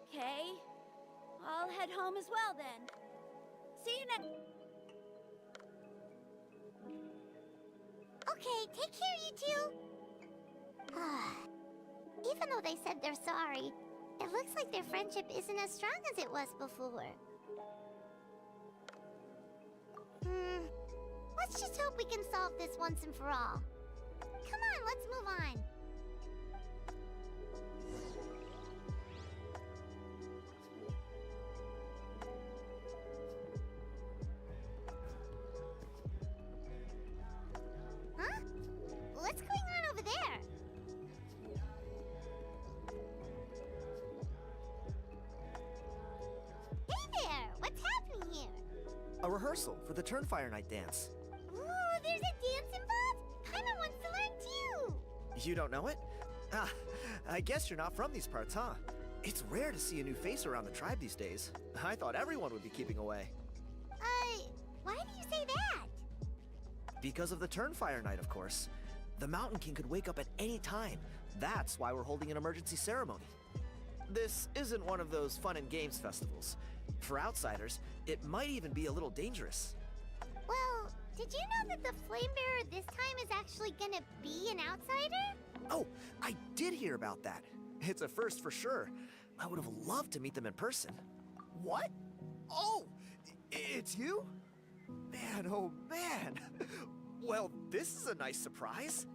Okay. I'll head home as well then. See you next... Okay, take care, you two. Even though they said they're sorry, it looks like their friendship isn't as strong as it was before. Let's just hope we can solve this once and for all. Come on, let's move on. Huh? What's going on over there? Hey there! What's happening here? A rehearsal for the Turnfire Night dance. Ooh, there's a dance involved? Paimon wants to learn too! You don't know it? Ah, I guess you're not from these parts, huh? It's rare to see a new face around the tribe these days. I thought everyone would be keeping away. Why do you say that? Because of the Turnfire Night, of course. The Mountain King could wake up at any time. That's why we're holding an emergency ceremony. This isn't one of those fun and games festivals. For outsiders, it might even be a little dangerous. Well, did you know that the Flame Bearer this time is actually gonna be an outsider? Oh, I did hear about that. It's a first for sure. I would have loved to meet them in person. What? Oh, it's you? Man, oh man. Well, this is a nice surprise.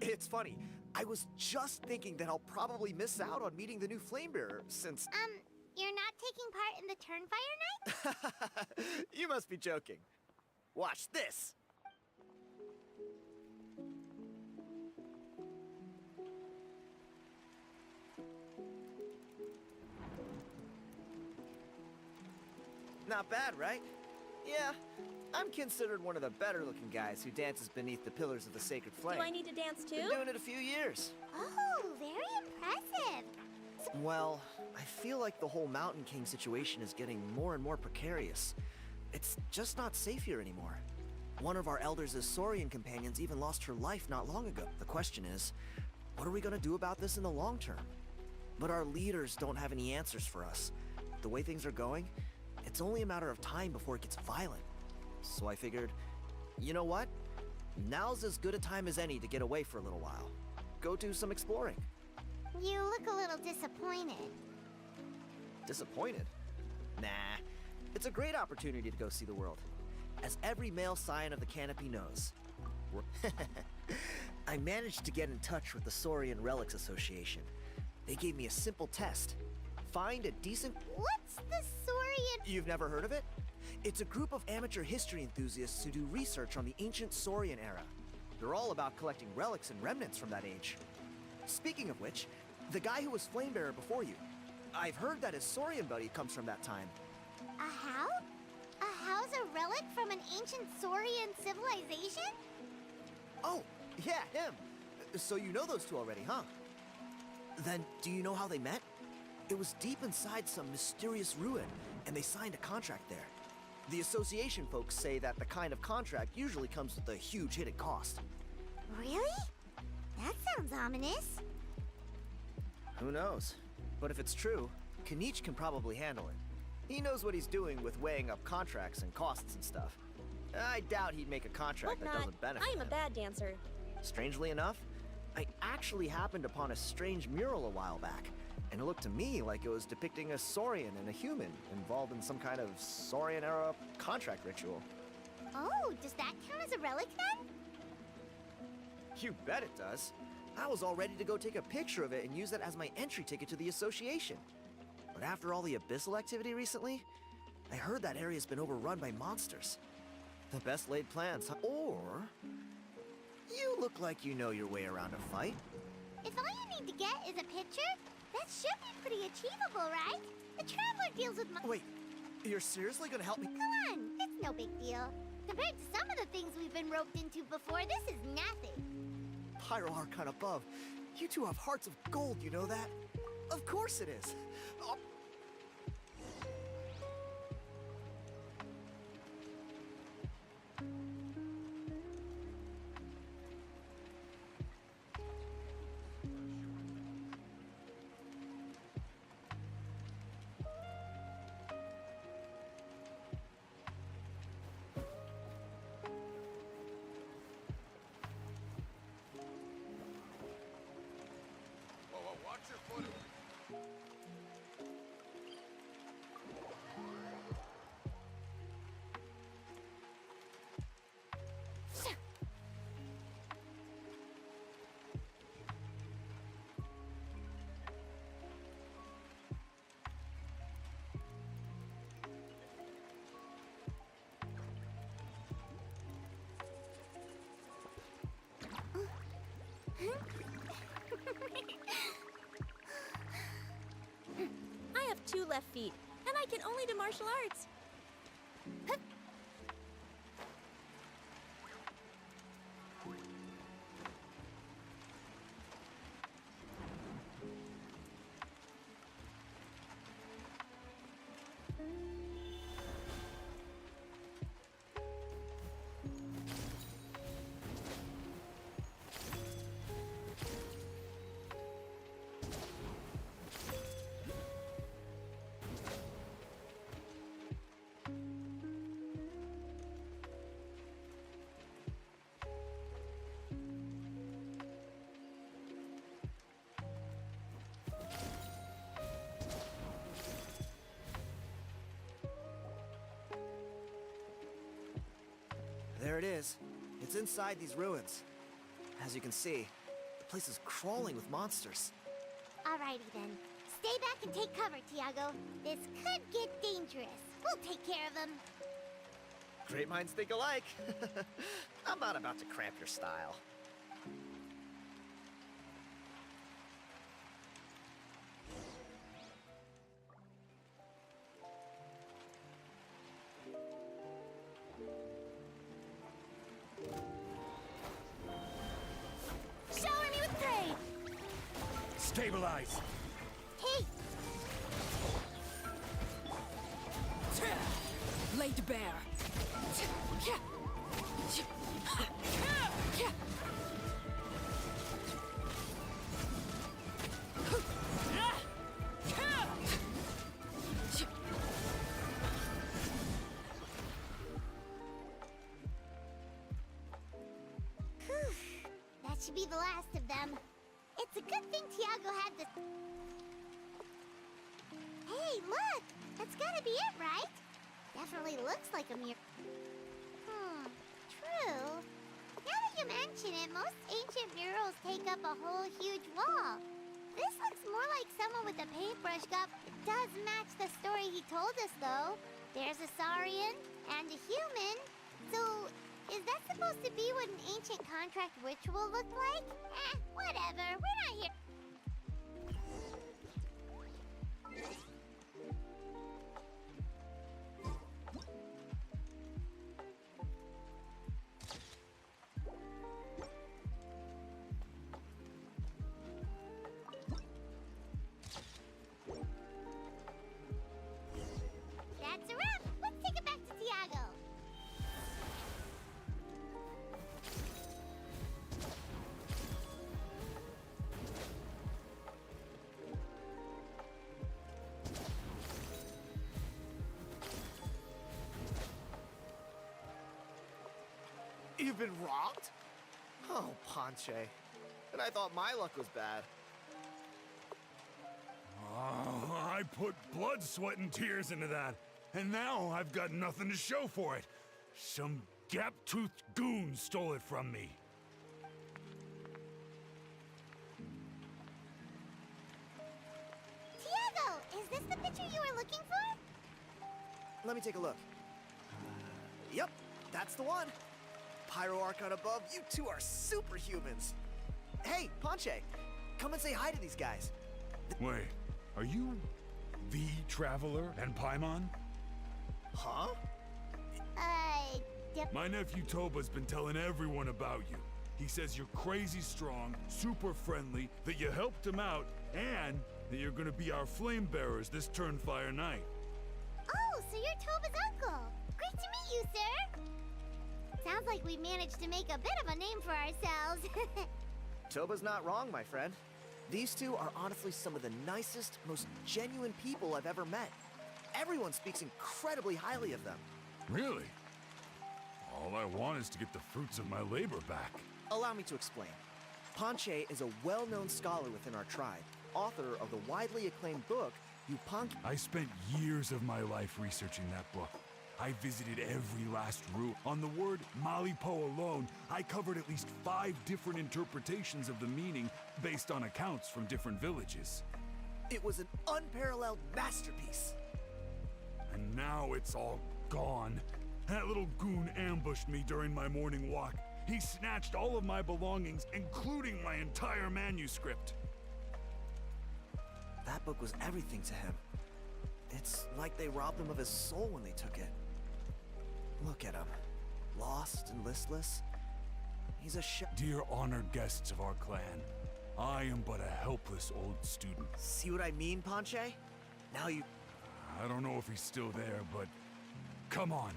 It's funny, I was just thinking that I'll probably miss out on meeting the new Flame Bearer since... You're not taking part in the Turnfire Night? You must be joking. Watch this. Not bad, right? Yeah, I'm considered one of the better-looking guys who dances beneath the pillars of the sacred flame. Do I need to dance too? Been doing it a few years. Oh, very impressive. Well, I feel like the whole Mountain King situation is getting more and more precarious. It's just not safe here anymore. One of our elders' Saurian companions even lost her life not long ago. The question is, what are we gonna do about this in the long term? But our leaders don't have any answers for us. The way things are going, it's only a matter of time before it gets violent. So I figured, you know what? Now's as good a time as any to get away for a little while. Go do some exploring. You look a little disappointed. Disappointed? Nah, it's a great opportunity to go see the world. As every male scion of the Canopy knows. I managed to get in touch with the Saurian Relics Association. They gave me a simple test. Find a decent... What's the Saurian... You've never heard of it? It's a group of amateur history enthusiasts who do research on the ancient Saurian era. They're all about collecting relics and remnants from that age. Speaking of which, the guy who was Flamebearer before you, I've heard that his Saurian buddy comes from that time. A how? A how's a relic from an ancient Saurian civilization? Oh, yeah, him. So you know those two already, huh? Then, do you know how they met? It was deep inside some mysterious ruin, and they signed a contract there. The association folks say that the kind of contract usually comes with a huge hidden cost. Really? That sounds ominous. Who knows? But if it's true, Kinich can probably handle it. He knows what he's doing with weighing up contracts and costs and stuff. I doubt he'd make a contract Hope that not. doesn't benefit I am a him. bad dancer. Strangely enough, I actually happened upon a strange mural a while back, and it looked to me like it was depicting a Saurian and a human involved in some kind of Saurian-era contract ritual. Oh, does that count as a relic then? You bet it does. I was all ready to go take a picture of it and use that as my entry ticket to the association. But after all the abyssal activity recently, I heard that area's been overrun by monsters. The best laid plans, huh? Or you look like you know your way around a fight. If all you need to get is a picture, that should be pretty achievable, right? The Traveler deals with Wait, you're seriously gonna help me? Come on, it's no big deal. Compared to some of the things we've been roped into before, this is nothing. Pyro Archon above. You two have hearts of gold, you know that? Of course it is. Oh. I have 2 left feet, and I can only do martial arts. There it is. It's inside these ruins. As you can see, the place is crawling with monsters. Alrighty then. Stay back and take cover, Tiago. This could get dangerous. We'll take care of them. Great minds think alike. I'm not about to cramp your style. Shower me with praise! Stabilize! Hey! Laid bare. That should be the last of them. It's a good thing Tiago had this. Hey, look! That's gotta be it, right? Definitely looks like a mirror. True. Now that you mention it, most ancient murals take up a whole huge wall. This looks more like someone with a paintbrush got... It does match the story he told us, though. There's a Saurian and a human. So, is that supposed to be what an ancient contract ritual looked like? Whatever. We're not here... That's a wrap. Let's take it back to Tiago. You've been robbed? Oh, Ponche. And I thought my luck was bad. Oh, I put blood, sweat, and tears into that, and now I've got nothing to show for it. Some gap-toothed goon stole it from me. Tiago, is this the picture you were looking for? Let me take a look. Yep, that's the one. Pyro Archon above, you two are superhumans. Hey, Ponche, come and say hi to these guys. Wait, are you the Traveler and Paimon? Huh? Yep. My nephew Toba's been telling everyone about you. He says you're crazy strong, super friendly, that you helped him out, and that you're gonna be our flame bearers this Turnfire night. Oh, so you're Toba's uncle. Great to meet you, sir. Sounds like we managed to make a bit of a name for ourselves. Toba's not wrong, my friend. These two are honestly some of the nicest, most genuine people I've ever met. Everyone speaks incredibly highly of them. Really? All I want is to get the fruits of my labor back. Allow me to explain. Ponche is a well-known scholar within our tribe, author of the widely acclaimed book, I spent years of my life researching that book. I visited every last root. On the word Malipo alone, I covered at least 5 different interpretations of the meaning based on accounts from different villages. It was an unparalleled masterpiece. And now it's all gone. That little goon ambushed me during my morning walk. He snatched all of my belongings, including my entire manuscript. That book was everything to him. It's like they robbed him of his soul when they took it. Look at him. Lost and listless. He's a Dear honored guests of our clan, I am but a helpless old student. See what I mean, Ponche? Now you... I don't know if he's still there, but come on.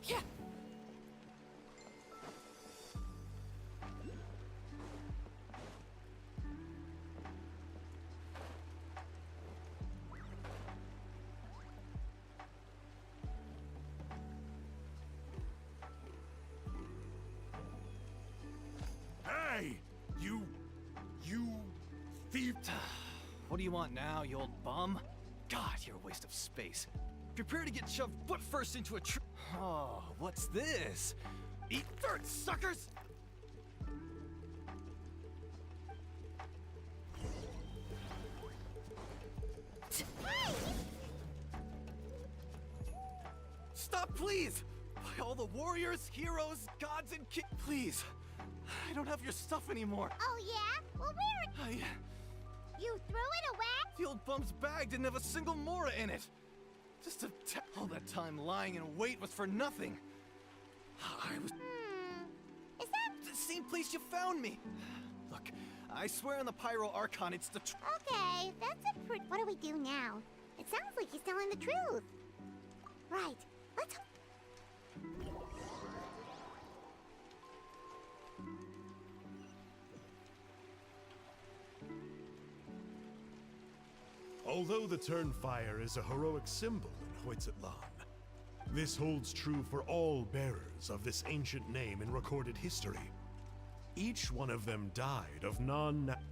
Yeah. Hey! You thief! What do you want now, you old bum? God, you're a waste of space. Prepare to get shoved foot first into a tree. Oh, what's this? Eat dirt, suckers! Stop, please! By all the warriors, heroes, gods, and please! I don't have your stuff anymore. Oh, yeah? Well, where... You threw it away? The old bum's bag didn't have a single mora in it. Just all that time lying in wait was for nothing. I was... Is that... The same place you found me. Look, I swear on the Pyro Archon it's the Okay, that's a pretty... What do we do now? It sounds like he's telling the truth. Right, let's... Although the Turnfire is a heroic symbol in Hoytzatlan, this holds true for all bearers of this ancient name in recorded history. Each one of them died of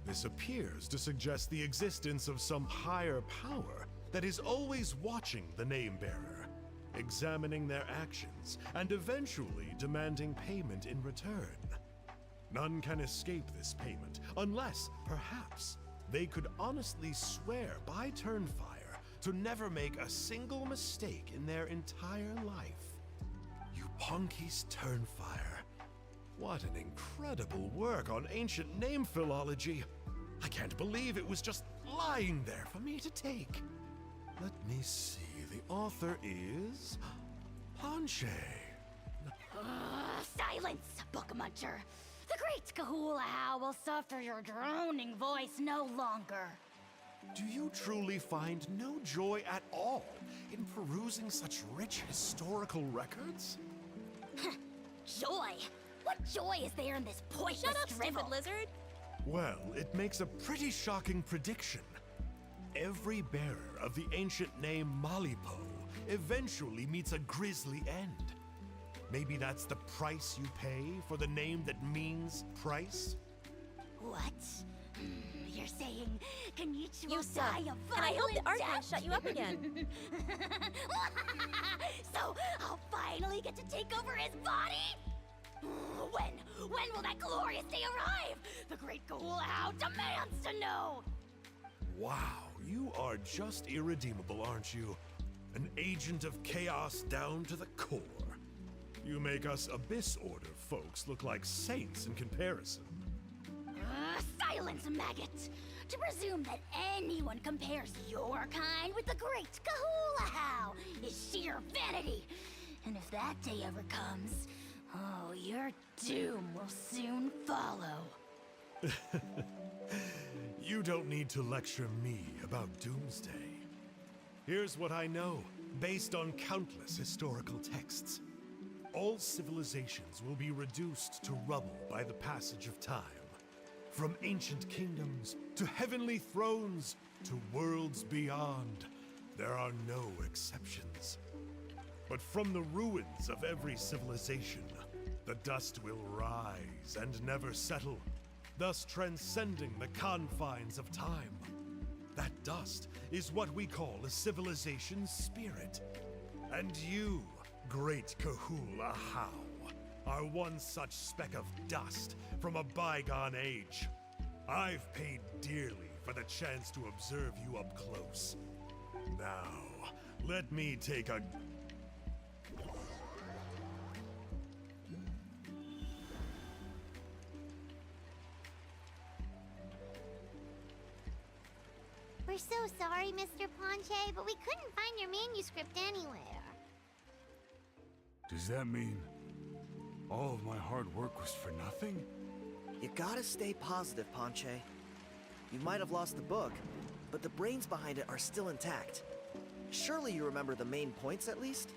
This appears to suggest the existence of some higher power that is always watching the name-bearer, examining their actions, and eventually demanding payment in return. None can escape this payment, unless, perhaps, they could honestly swear by Turnfire to never make a single mistake in their entire life. You punkies, Turnfire. What an incredible work on ancient name philology. I can't believe it was just lying there for me to take. Let me see. The author is... Ponche. Silence, book muncher. The great Kahula will suffer your droning voice no longer. Do you truly find no joy at all in perusing such rich historical records? Joy? What joy is there in this pointless Shut up, drivel? stupid lizard! Well, it makes a pretty shocking prediction. Every bearer of the ancient name Malipo eventually meets a grisly end. Maybe that's the price you pay for the name that means price? What? You're saying Kenichi You will suck. die a And violent I hope the Archon death? shut you up again. So I'll finally get to take over his body? When will that glorious day arrive? The great Kahula demands to know! Wow, you are just irredeemable, aren't you? An agent of chaos down to the core. You make us Abyss Order folks look like saints in comparison. Silence, maggot! To presume that anyone compares your kind with the great Kahula is sheer vanity. And if that day ever comes, oh, your doom will soon follow. You don't need to lecture me about Doomsday. Here's what I know, based on countless historical texts. All civilizations will be reduced to rubble by the passage of time. From ancient kingdoms to heavenly thrones to worlds beyond, there are no exceptions. But from the ruins of every civilization, the dust will rise and never settle, thus transcending the confines of time. That dust is what we call a civilization's spirit. And you, great Kahula How, are one such speck of dust from a bygone age. I've paid dearly for the chance to observe you up close. Now, let me take a... We're so sorry, Mr. Ponche, but we couldn't find your manuscript anywhere. Does that mean all of my hard work was for nothing? You gotta stay positive, Ponche. You might have lost the book, but the brains behind it are still intact. Surely you remember the main points at least?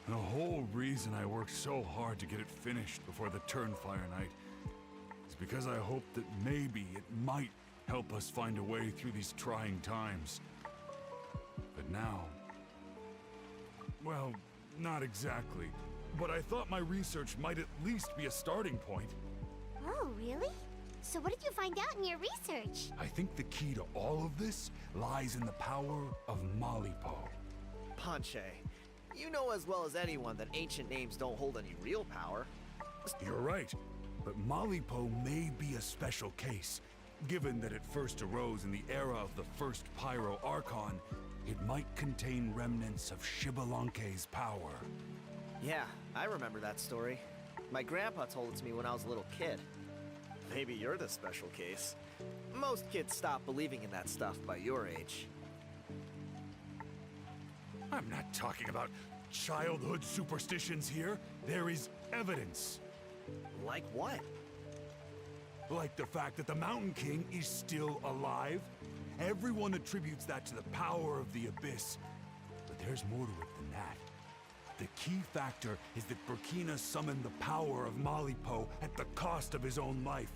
The whole reason I worked so hard to get it finished before the Turnfire night is because I hoped that maybe it might help us find a way through these trying times. But now... well, not exactly. But I thought my research might at least be a starting point. Oh, really? So what did you find out in your research? I think the key to all of this lies in the power of Malipo. Ponche, you know as well as anyone that ancient names don't hold any real power. You're right, but Malipo may be a special case. Given that it first arose in the era of the first Pyro Archon, it might contain remnants of Shibalanke's power. Yeah, I remember that story. My grandpa told it to me when I was a little kid. Maybe you're the special case. Most kids stop believing in that stuff by your age. I'm not talking about childhood superstitions here. There is evidence. Like what? Like the fact that the Mountain King is still alive. Everyone attributes that to the power of the Abyss. But there's more to it than that. The key factor is that Burkina summoned the power of Malipo at the cost of his own life.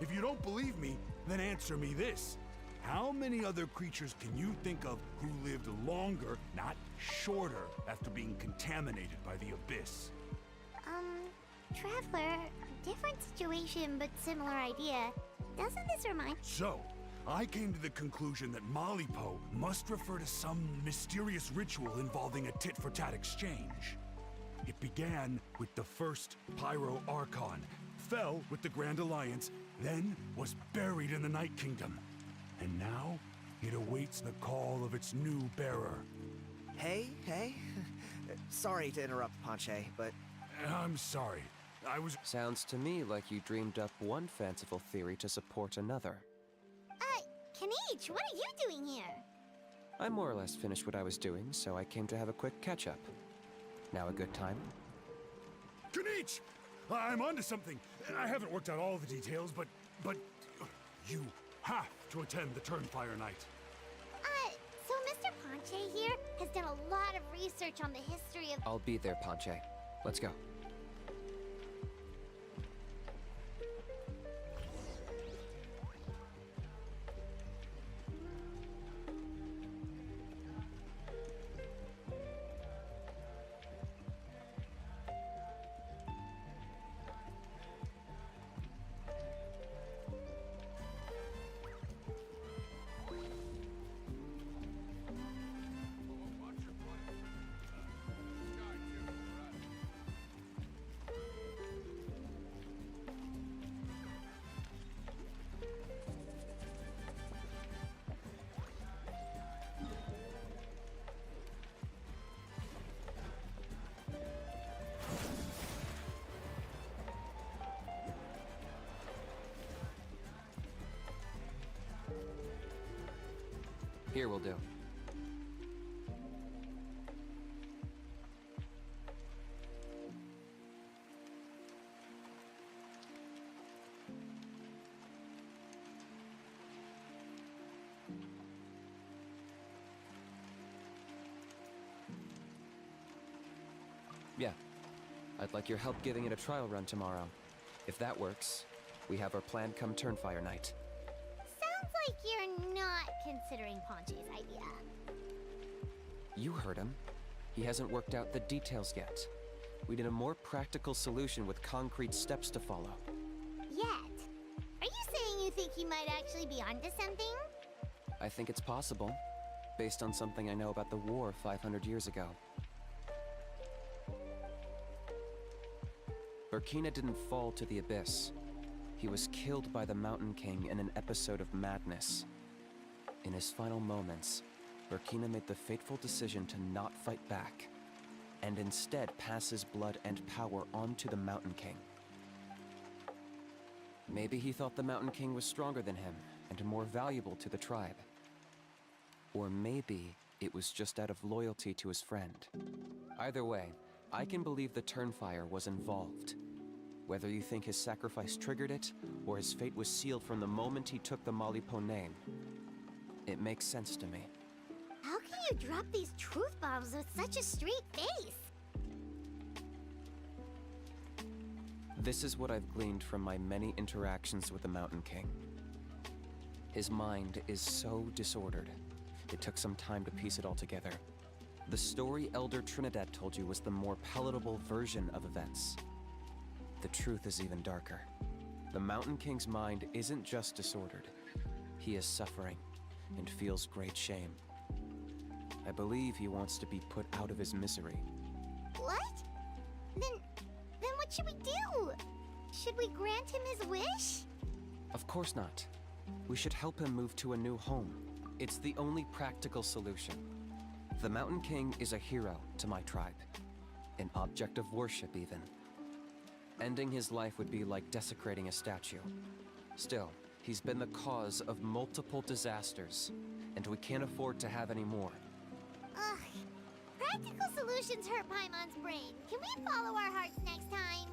If you don't believe me, then answer me this. How many other creatures can you think of who lived longer, not shorter, after being contaminated by the Abyss? Traveler, different situation but similar idea. Doesn't this remind... So, I came to the conclusion that Malipo must refer to some mysterious ritual involving a tit-for-tat exchange. It began with the first Pyro Archon, fell with the Grand Alliance, then was buried in the Night Kingdom. And now, it awaits the call of its new bearer. Hey. Sorry to interrupt, Ponche, but... I'm sorry. I was... Sounds to me like you dreamed up one fanciful theory to support another. Kenichi, what are you doing here? I more or less finished what I was doing, so I came to have a quick catch-up. Now a good time? Kenichi! I'm onto something. I haven't worked out all the details, but you have to attend the Turnfire Night. So Mr. Ponche here has done a lot of research on the history of... I'll be there, Ponche. Let's go. Here will do. Yeah. I'd like your help giving it a trial run tomorrow. If that works, we have our plan come Turnfire Night. Sounds like you're not considering Ponche's idea. You heard him. He hasn't worked out the details yet. We need a more practical solution with concrete steps to follow. Yet? Are you saying you think he might actually be onto something? I think it's possible, based on something I know about the war 500 years ago. Burkina didn't fall to the abyss. He was killed by the Mountain King in an episode of madness. In his final moments, Burkina made the fateful decision to not fight back, and instead pass his blood and power on to the Mountain King. Maybe he thought the Mountain King was stronger than him, and more valuable to the tribe. Or maybe it was just out of loyalty to his friend. Either way, I can believe the Turnfire was involved. Whether you think his sacrifice triggered it, or his fate was sealed from the moment he took the Malipo name, it makes sense to me. How can you drop these truth bombs with such a straight face? This is what I've gleaned from my many interactions with the Mountain King. His mind is so disordered. It took some time to piece it all together. The story Elder Trinidad told you was the more palatable version of events. The truth is even darker. The Mountain King's mind isn't just disordered. He is suffering and feels great shame. I believe he wants to be put out of his misery. What? Then what should we do? Should we grant him his wish? Of course not. We should help him move to a new home. It's the only practical solution. The Mountain King is a hero to my tribe. An object of worship, even. Ending his life would be like desecrating a statue. Still, he's been the cause of multiple disasters, and we can't afford to have any more. Ugh. Practical solutions hurt Paimon's brain. Can we follow our hearts next time?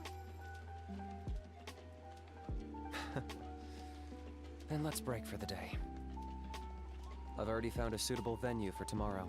Then let's break for the day. I've already found a suitable venue for tomorrow.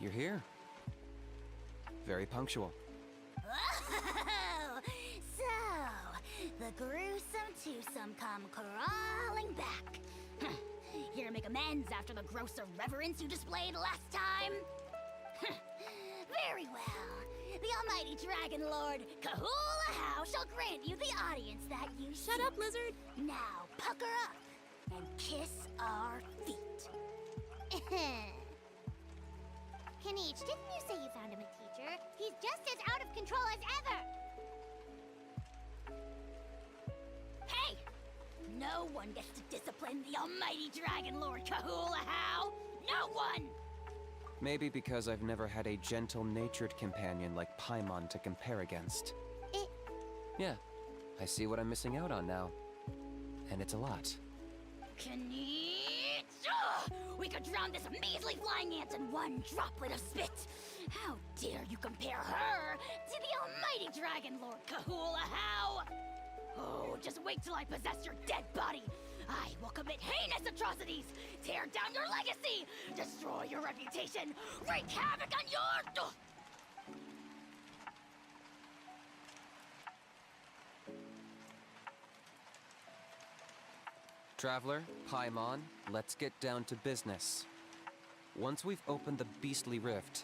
you're here. Very punctual. Oh, so the gruesome twosome come crawling back. Here to make amends after the gross irreverence you displayed last time? Very well. The almighty Dragon Lord, Kahula How, shall grant you the audience that you Shut up, lizard! Now pucker up and kiss our feet. Kenichi, didn't you say you found him a teacher? He's just as out of control as ever! Hey! No one gets to discipline the almighty Dragon Lord Kahula How! No one! Maybe because I've never had a gentle-natured companion like Paimon to compare against. Yeah, I see what I'm missing out on now. And it's a lot. Kenichi! We could drown this measly flying ant in one droplet of spit! How dare you compare her to the almighty Dragon Lord Kahula How! Oh, just wait till I possess your dead body! I will commit heinous atrocities, tear down your legacy, destroy your reputation, wreak havoc on your... Traveler, Paimon, let's get down to business. Once we've opened the beastly rift,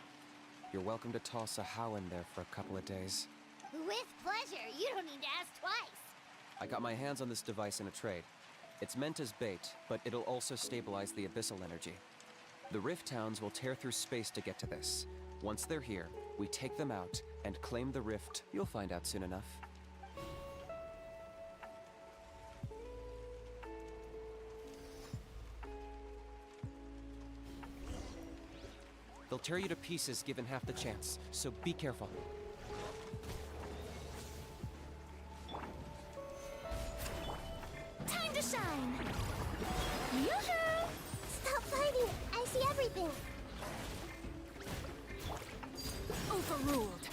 you're welcome to toss a How in there for a couple of days. With pleasure. You don't need to ask twice. I got my hands on this device in a trade. It's meant as bait, but it'll also stabilize the abyssal energy. The Rift Towns will tear through space to get to this. Once they're here, we take them out and claim the Rift. You'll find out soon enough. They'll tear you to pieces given half the chance, so be careful. Time to shine! Yoo-hoo! Stop fighting! I see everything! Overruled.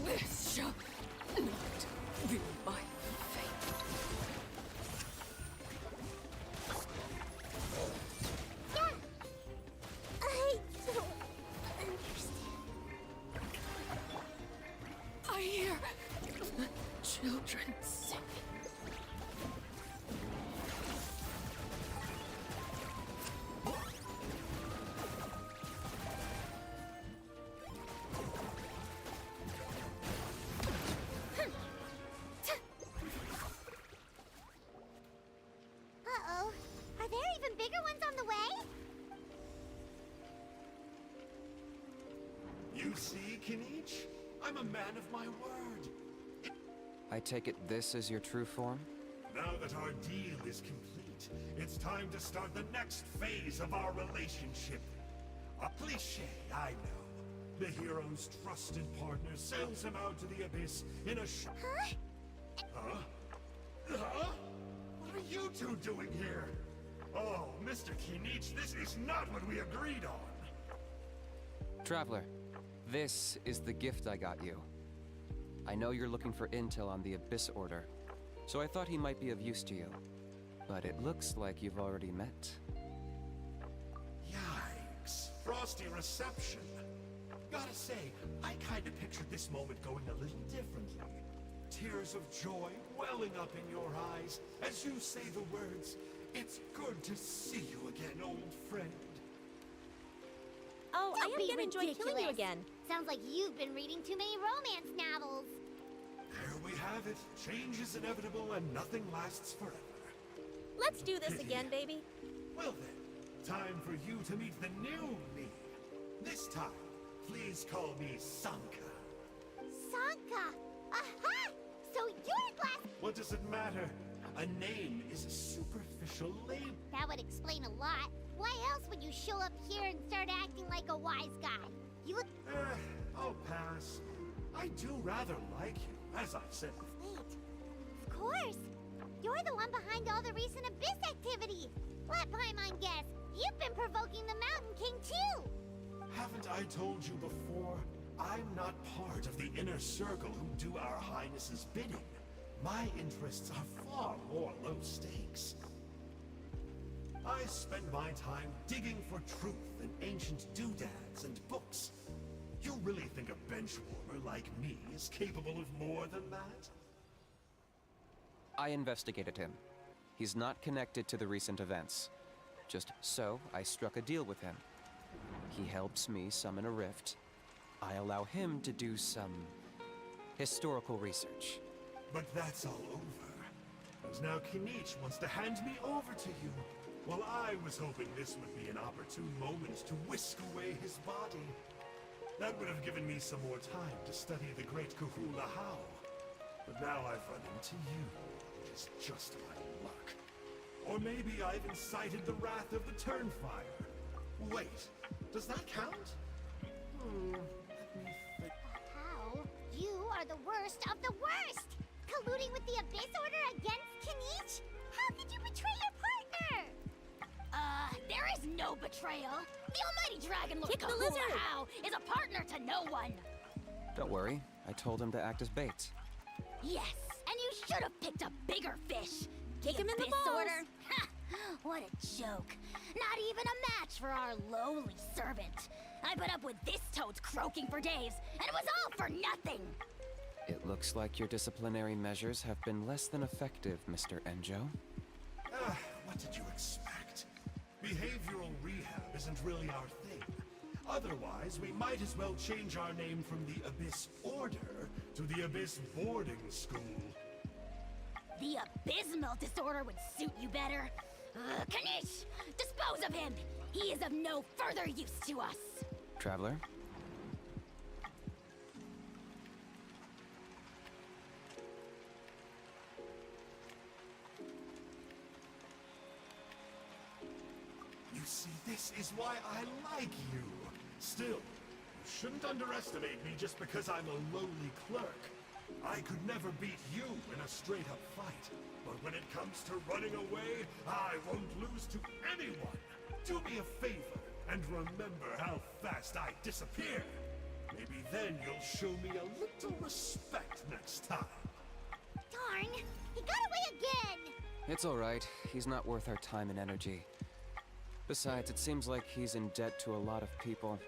This shall not be my fate. Yeah! I don't understand. I hear the children singing. Uh-oh. Are there even bigger ones on the way? You see, Kenichi? I'm a man of my word. I take it this is your true form? Now that our deal is complete, it's time to start the next phase of our relationship. A cliché, I know. The hero's trusted partner sails him out to the abyss in a Huh? Huh? Huh? What are you two doing here? Oh, Mr. Kenichi, this is not what we agreed on. Traveler, this is the gift I got you. I know you're looking for intel on the Abyss Order, so I thought he might be of use to you. But it looks like you've already met. Yikes. Frosty reception. Gotta say, I kinda pictured this moment going a little differently. Tears of joy welling up in your eyes as you say the words, "It's good to see you again, old friend." Oh, Don't I be am gonna enjoy killing you ridiculous. again. Sounds like you've been reading too many romance novels. There we have it. Change is inevitable and nothing lasts forever. Let's do this again, baby. Well then, time for you to meet the new me. This time, please call me Sanka. Sanka! Aha! So you're glass... What does it matter? A name is a superficial label. That would explain a lot. Why else would you show up here and start acting like a wise guy? You look... I'll pass. I do rather like you, as I said. Wait. Of course. You're the one behind all the recent Abyss activity. Let Paimon guess. You've been provoking the Mountain King too. Haven't I told you before? I'm not part of the inner circle who do our Highness's bidding. My interests are far more low stakes. I spend my time digging for truth in ancient doodads and books. You really think a benchwarmer like me is capable of more than that? I investigated him. He's not connected to the recent events. Just so, I struck a deal with him. He helps me summon a rift. I allow him to do some historical research. But that's all over. And now Kinich wants to hand me over to you. Well, I was hoping this would be an opportune moment to whisk away his body. That would have given me some more time to study the great Kahula How. But now I've run into you, which is just my luck. Or maybe I've incited the wrath of the Turnfire. Wait, does that count? Let me think. How? You are the worst of the worst! Colluding with the Abyss Order against Kinich? How could you betray your partner? There is no betrayal. The almighty Dragon Lord Kick the Kahula lizard! How is a partner to no one. Don't worry, I told him to act as bait. Yes, and you should have picked a bigger fish. Kick him in the Abyss balls. Order. Ha! What a joke. Not even a match for our lowly servant. I put up with this toad's croaking for days, and it was all for nothing. It looks like your disciplinary measures have been less than effective, Mr. Enjo. What did you expect? Behavioral rehab isn't really our thing. Otherwise, we might as well change our name from the Abyss Order to the Abyss Boarding School. The abysmal disorder would suit you better. Kanish, dispose of him. He is of no further use to us. Traveler? You see, this is why I like you. Still, you shouldn't underestimate me just because I'm a lowly clerk. I could never beat you in a straight-up fight. But when it comes to running away, I won't lose to anyone. Do me a favor and remember how fast I disappear. Maybe then you'll show me a little respect next time. Darn! He got away again! It's all right. He's not worth our time and energy. Besides, it seems like he's in debt to a lot of people.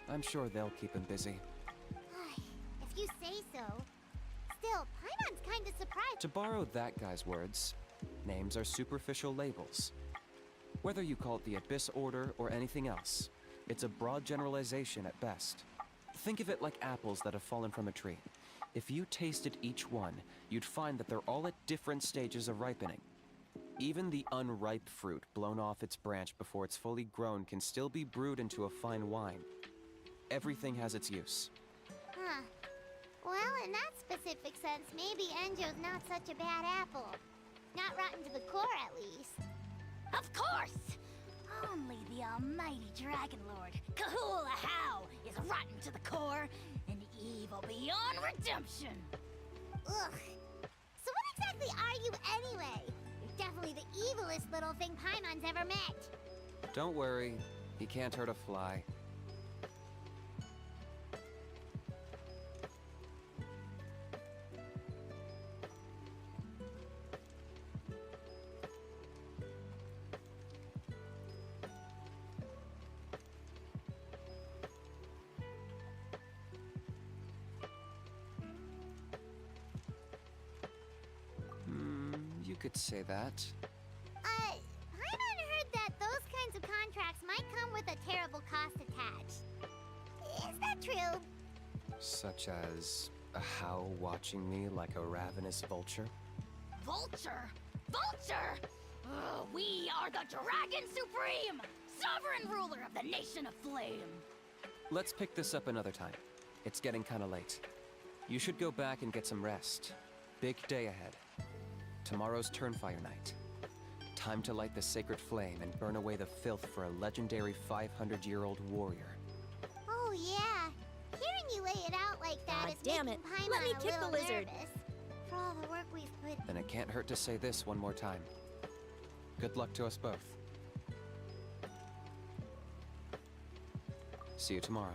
I'm sure they'll keep him busy. If you say so. Still, Paimon's kinda surprised. To borrow that guy's words, names are superficial labels. Whether you call it the Abyss Order or anything else, it's a broad generalization at best. Think of it like apples that have fallen from a tree. If you tasted each one, you'd find that they're all at different stages of ripening. Even the unripe fruit blown off its branch before it's fully grown can still be brewed into a fine wine. Everything has its use. Huh. Well, in that specific sense, maybe Enjo's not such a bad apple. Not rotten to the core, at least. Of course! Only the almighty Dragon Lord, Kahula How, is rotten to the core and evil beyond redemption. Ugh. So what exactly are you anyway? You're definitely the evilest little thing Paimon's ever met. Don't worry, he can't hurt a fly. You could say that. Paimon heard that those kinds of contracts might come with a terrible cost attached. Is that true? Such as a How watching me like a ravenous vulture? Vulture? Vulture! We are the Dragon Supreme! Sovereign ruler of the Nation of Flame! Let's pick this up another time. It's getting kinda late. You should go back and get some rest. Big day ahead. Tomorrow's Turnfire night. Time to light the sacred flame and burn away the filth for a legendary 500-year-old warrior. Oh yeah. Hearing you lay it out like that is damn making it. Paimon Let me a kick the little lizard. nervous. For all the work we've put. Then it can't hurt to say this one more time. Good luck to us both. See you tomorrow.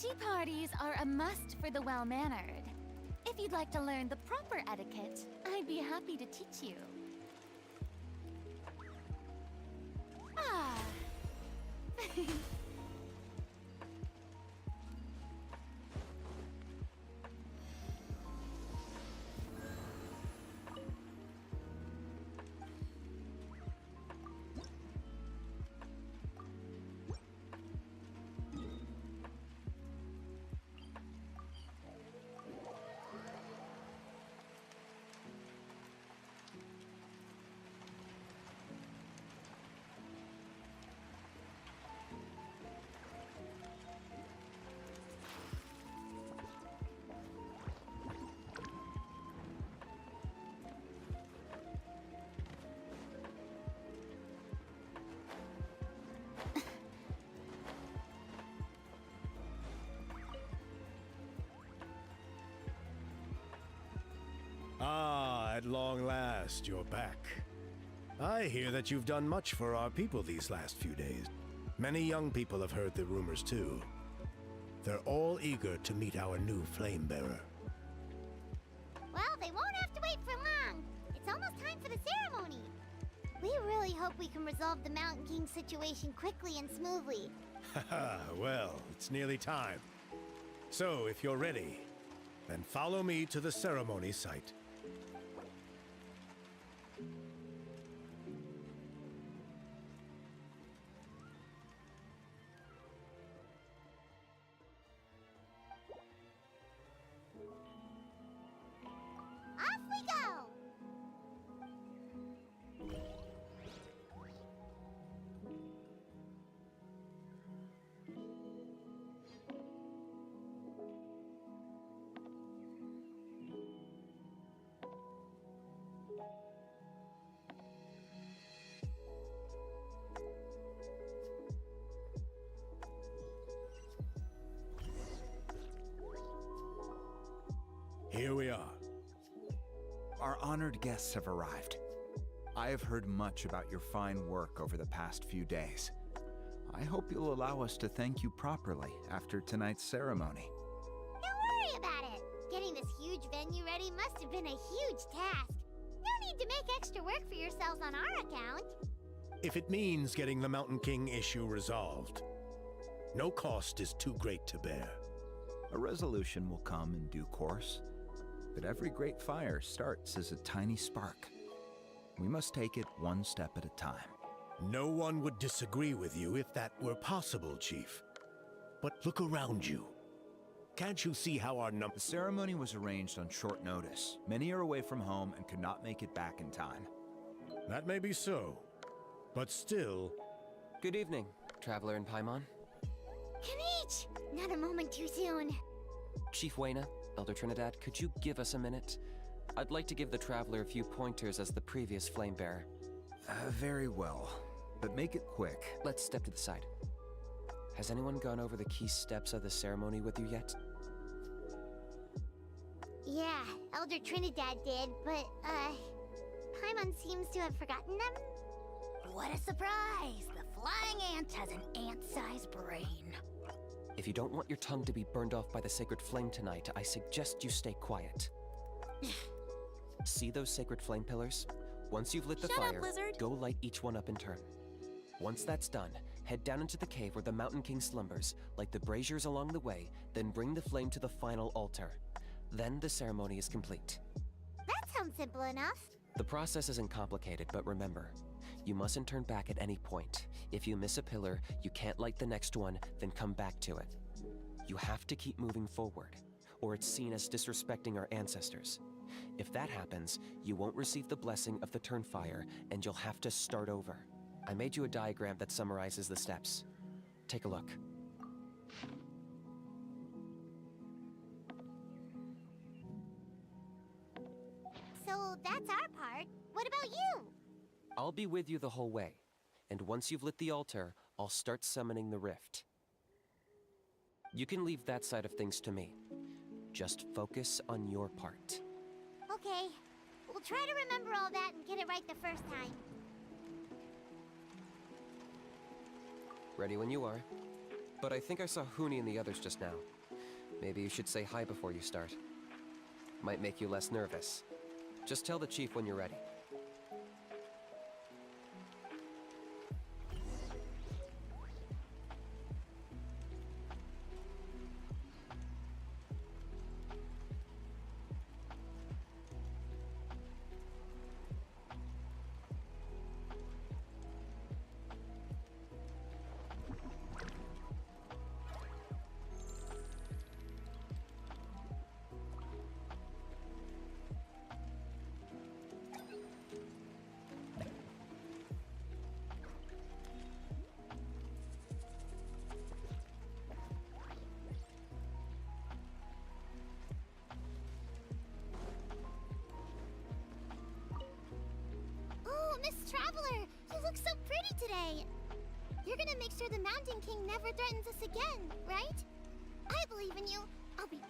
Tea parties are a must for the well-mannered. If you'd like to learn the proper etiquette, I'd be happy to teach you. Ah. Ah, at long last, you're back. I hear that you've done much for our people these last few days. Many young people have heard the rumors too. They're all eager to meet our new flame bearer. Well, they won't have to wait for long. It's almost time for the ceremony. We really hope we can resolve the Mountain King situation quickly and smoothly. Haha, well, it's nearly time. So, if you're ready, then follow me to the ceremony site. Off we go! Here we are. Our honored guests have arrived. I have heard much about your fine work over the past few days. I hope you'll allow us to thank you properly after tonight's ceremony. Don't worry about it. Getting this huge venue ready must have been a huge task. No need to make extra work for yourselves on our account. If it means getting the Mountain King issue resolved, no cost is too great to bear. A resolution will come in due course, but every great fire starts as a tiny spark. We must take it one step at a time. No one would disagree with you if that were possible, Chief. But look around you. Can't you see how our The ceremony was arranged on short notice. Many are away from home and could not make it back in time. That may be so, but still... Good evening, Traveler in Paimon. Kanich! Not a moment too soon. Chief Wayna, Elder Trinidad, could you give us a minute? I'd like to give the Traveler a few pointers as the previous flame bearer. Very well, but make it quick. Let's step to the side. Has anyone gone over the key steps of the ceremony with you yet? Yeah, Elder Trinidad did, but, Paimon seems to have forgotten them? What a surprise! The flying ant has an ant-sized brain. If you don't want your tongue to be burned off by the sacred flame tonight, I suggest you stay quiet. See those sacred flame pillars? Once you've lit the Shut up, fire, Lizard. go light each one up in turn. Once that's done, head down into the cave where the Mountain King slumbers, light the braziers along the way, then bring the flame to the final altar. Then the ceremony is complete. That sounds simple enough. The process isn't complicated, but remember, you mustn't turn back at any point. If you miss a pillar, you can't light the next one, then come back to it. You have to keep moving forward, or it's seen as disrespecting our ancestors. If that happens, you won't receive the blessing of the Turnfire, and you'll have to start over. I made you a diagram that summarizes the steps. Take a look. So that's our part. What about you? I'll be with you the whole way, and once you've lit the altar, I'll start summoning the rift. You can leave that side of things to me. Just focus on your part. Okay. We'll try to remember all that and get it right the first time. Ready when you are. but I think I saw Huni and the others just now. Maybe you should say hi before you start. Might make you less nervous. Just tell the chief when you're ready. Oh, Miss Traveler, you look so pretty today. You're gonna make sure the Mountain King never threatens us again, right? I believe in you. I'll be...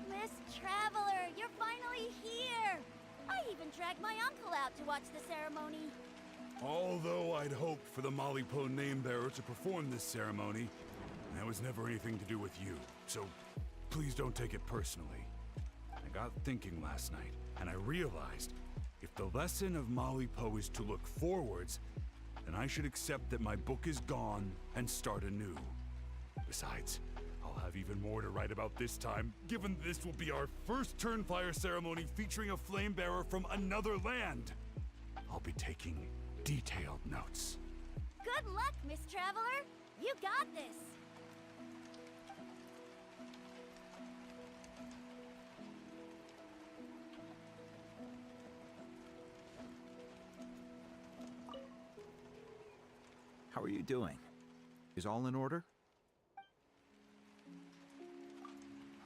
Miss Traveler, you're finally here! I even dragged my uncle out to watch the ceremony. Although I'd hoped for the Malipo name-bearer to perform this ceremony, that was never anything to do with you, so please don't take it personally. I got thinking last night, and I realized if the lesson of Malipo is to look forwards, then I should accept that my book is gone and start anew. Besides, I'll have even more to write about this time, given this will be our first Turnfire ceremony featuring a flame-bearer from another land. I'll be taking detailed notes. Good luck, Miss Traveler! You got this! How are you doing? Is all in order?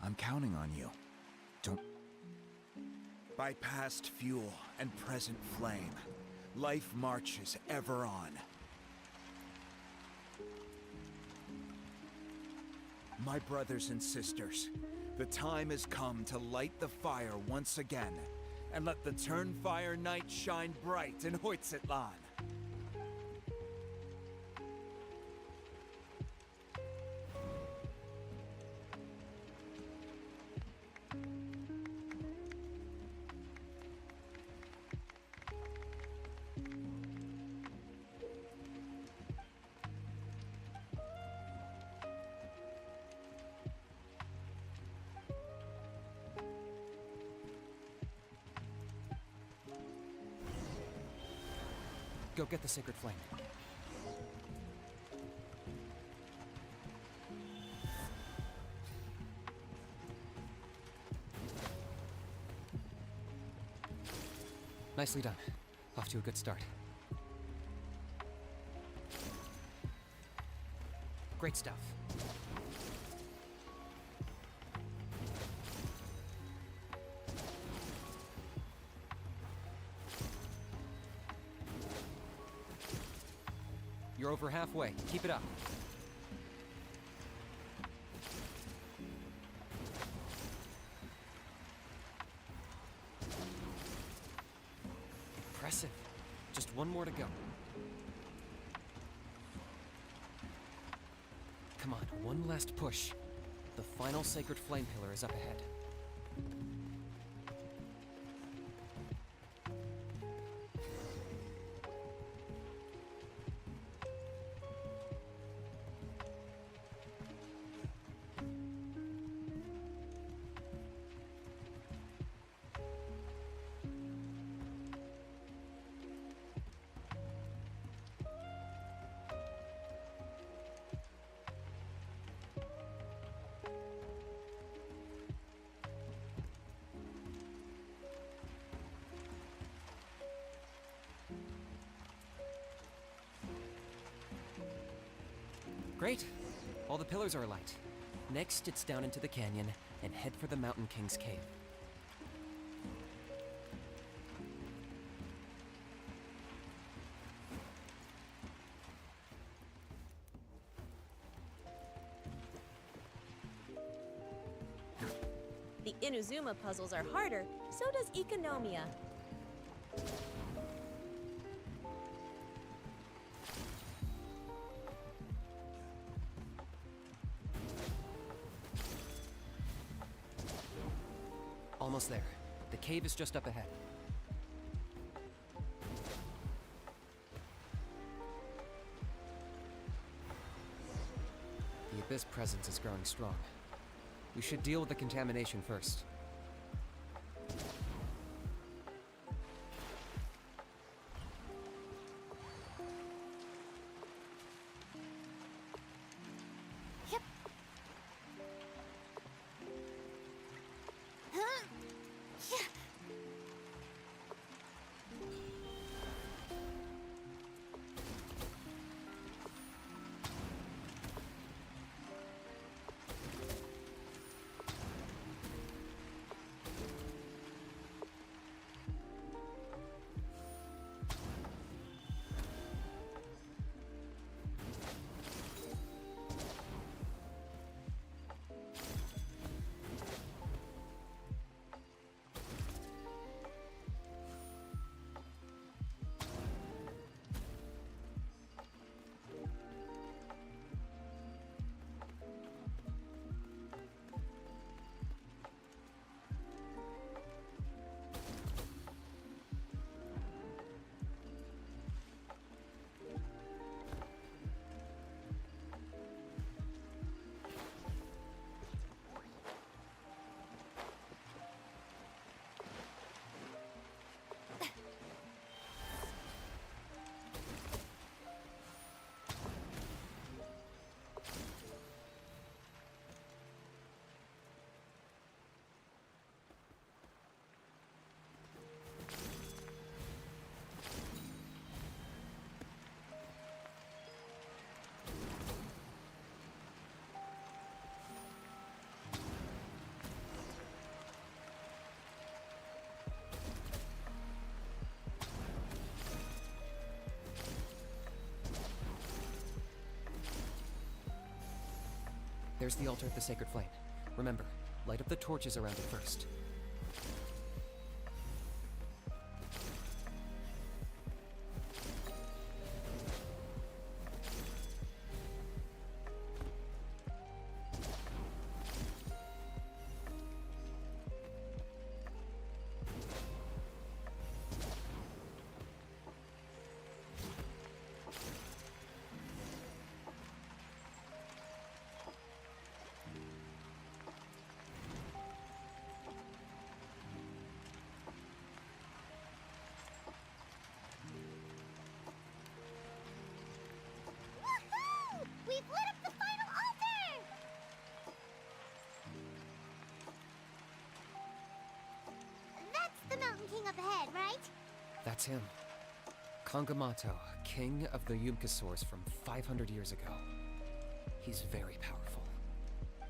I'm counting on you. Don't... By past fuel and present flame, life marches ever on. My brothers and sisters, the time has come to light the fire once again, and let the Turnfire night shine bright in Hoytzitlan. Go get the sacred flame. Nicely done. Off to a good start. Great stuff. You're over halfway. Keep it up. Impressive. Just one more to go. Come on, one last push. The final sacred flame pillar is up ahead. Great. All the pillars are alight. Next, it's down into the canyon and head for the Mountain King's cave. The Inuzuma puzzles are harder, so does Economia. Almost there. The cave is just up ahead. The Abyss presence is growing strong. We should deal with the contamination first. Yep. Huh? Yeah. There's the altar of the Sacred Flame. Remember, light up the torches around it first. Woohoo! We've lit up the final altar! That's the Mountain King up ahead, right? That's him. Kangamato, king of the Yumkasaurs from 500 years ago. He's very powerful.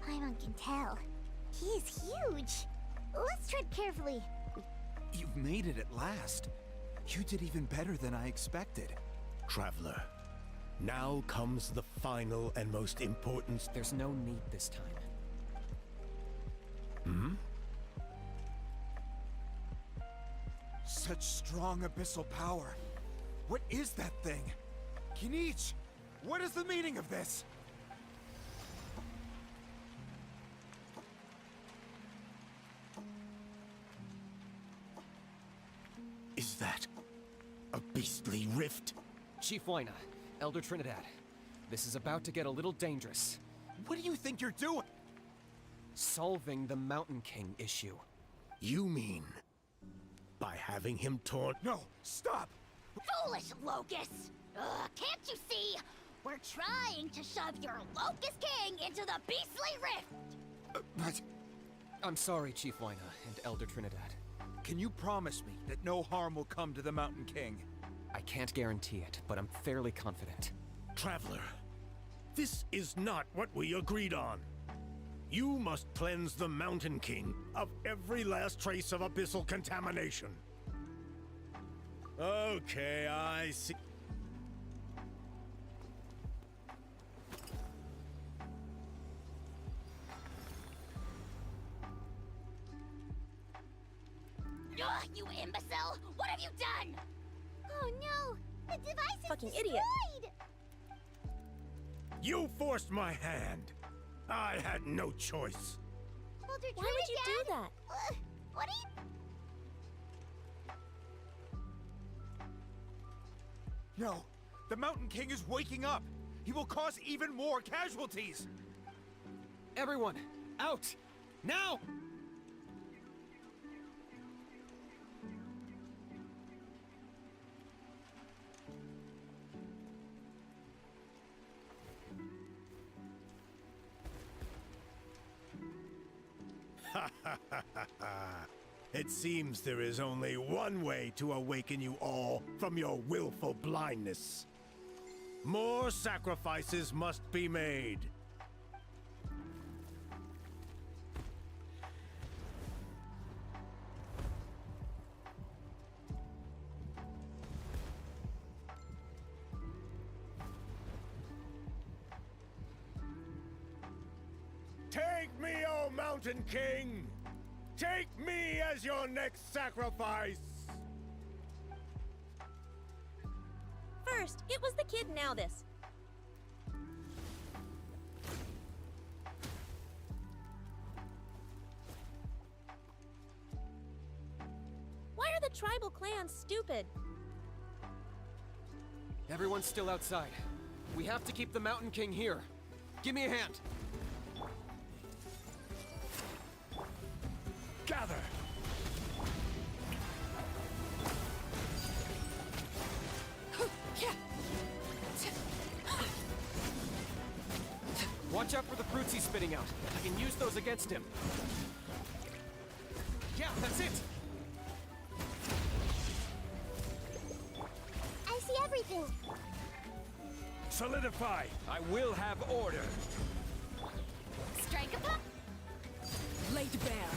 Paimon can tell. He's huge. Let's tread carefully. You've made it at last. You did even better than I expected. Traveler, now comes the final and most important... There's no need this time. Hmm? Such strong abyssal power. What is that thing? Kinich, what is the meaning of this? Is that a beastly rift? Chief Waina, Elder Trinidad. This is about to get a little dangerous. What do you think you're doing? Solving the Mountain King issue. You mean by having him torn? No, stop! Foolish Locust! Can't you see? We're trying to shove your Locust King into the beastly rift! But I'm sorry, Chief Waina and Elder Trinidad. can you promise me that no harm will come to the Mountain King? I can't guarantee it, but I'm fairly confident. Traveler, this is not what we agreed on. You must cleanse the Mountain King of every last trace of abyssal contamination. Okay, I see. you imbecile! What have you done? Oh no! The device is Fucking destroyed! idiot. You forced my hand. I had no choice. Elder Why would you do Trinidad? that? What are you... No, the Mountain King is waking up. He will cause even more casualties. Everyone, out! Now! It seems there is only one way to awaken you all from your willful blindness. More sacrifices must be made. Take me, O Mountain King! Take me as your next sacrifice! First, it was the kid, now this. Why are the tribal clans stupid? Everyone's still outside. We have to keep the Mountain King here. Give me a hand. Gather! Watch out for the fruits he's spitting out. I can use those against him. Yeah, that's it! I see everything! Solidify! I will have order. Strike a pop! Laid bare.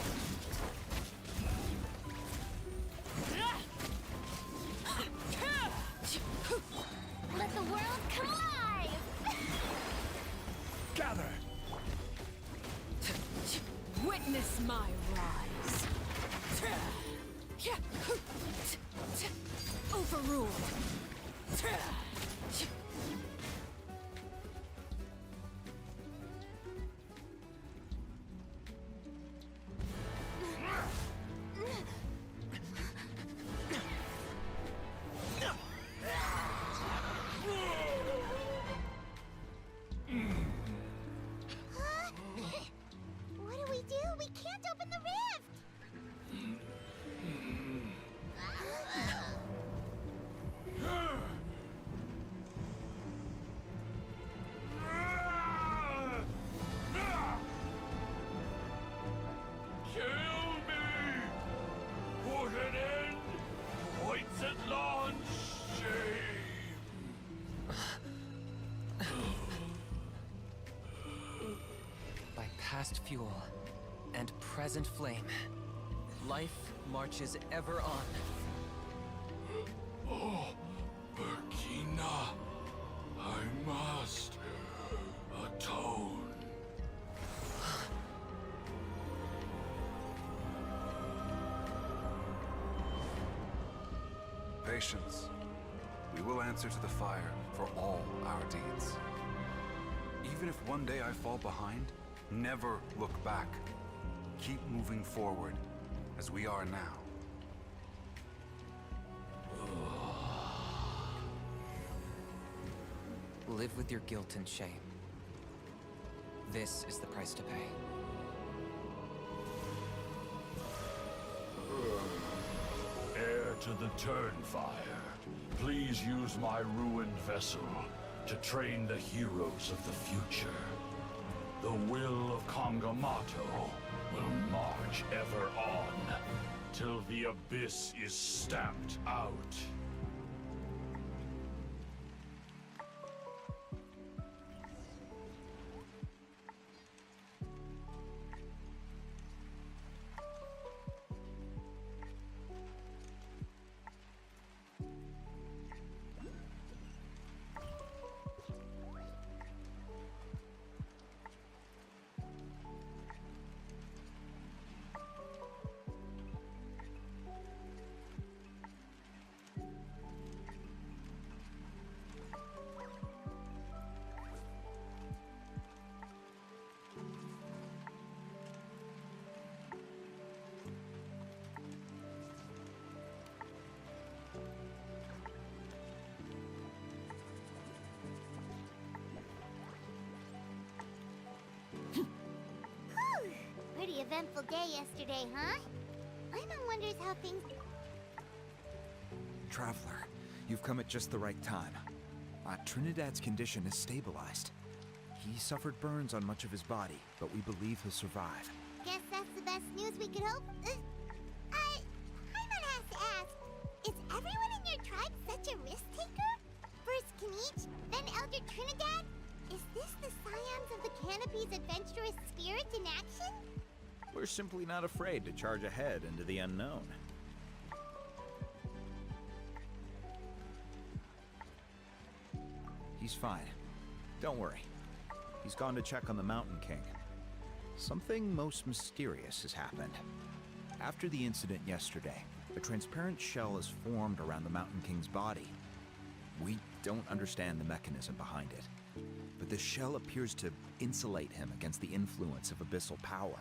Let the world come alive! Gather! Witness my rise. Overruled. What do we do? We can't open the rift! Kill me! Put an end to White's shame! By past fuel and present flame, life marches ever on. Oh, Burkina, I must atone. Patience. We will answer to the fire for all our deeds. Even if one day I fall behind, never look back. Keep moving forward, as we are now. Live with your guilt and shame. This is the price to pay. Heir to the Turnfire, please use my ruined vessel to train the heroes of the future. The will of Kongamato will march ever on, till the abyss is stamped out. eventful day yesterday, huh? Paimon wonders how things... Traveler, you've come at just the right time. Trinidad's condition is stabilized. He suffered burns on much of his body, but we believe he'll survive. Guess that's the best news we could hope. Paimon has to ask, is everyone in your tribe such a risk-taker? First Kinich, then Elder Trinidad? Is this the scions of the Canopy's adventurous spirit in action? We're simply not afraid to charge ahead into the unknown. He's fine. Don't worry. He's gone to check on the Mountain King. Something most mysterious has happened. After the incident yesterday, a transparent shell is formed around the Mountain King's body. We don't understand the mechanism behind it, but the shell appears to insulate him against the influence of abyssal power.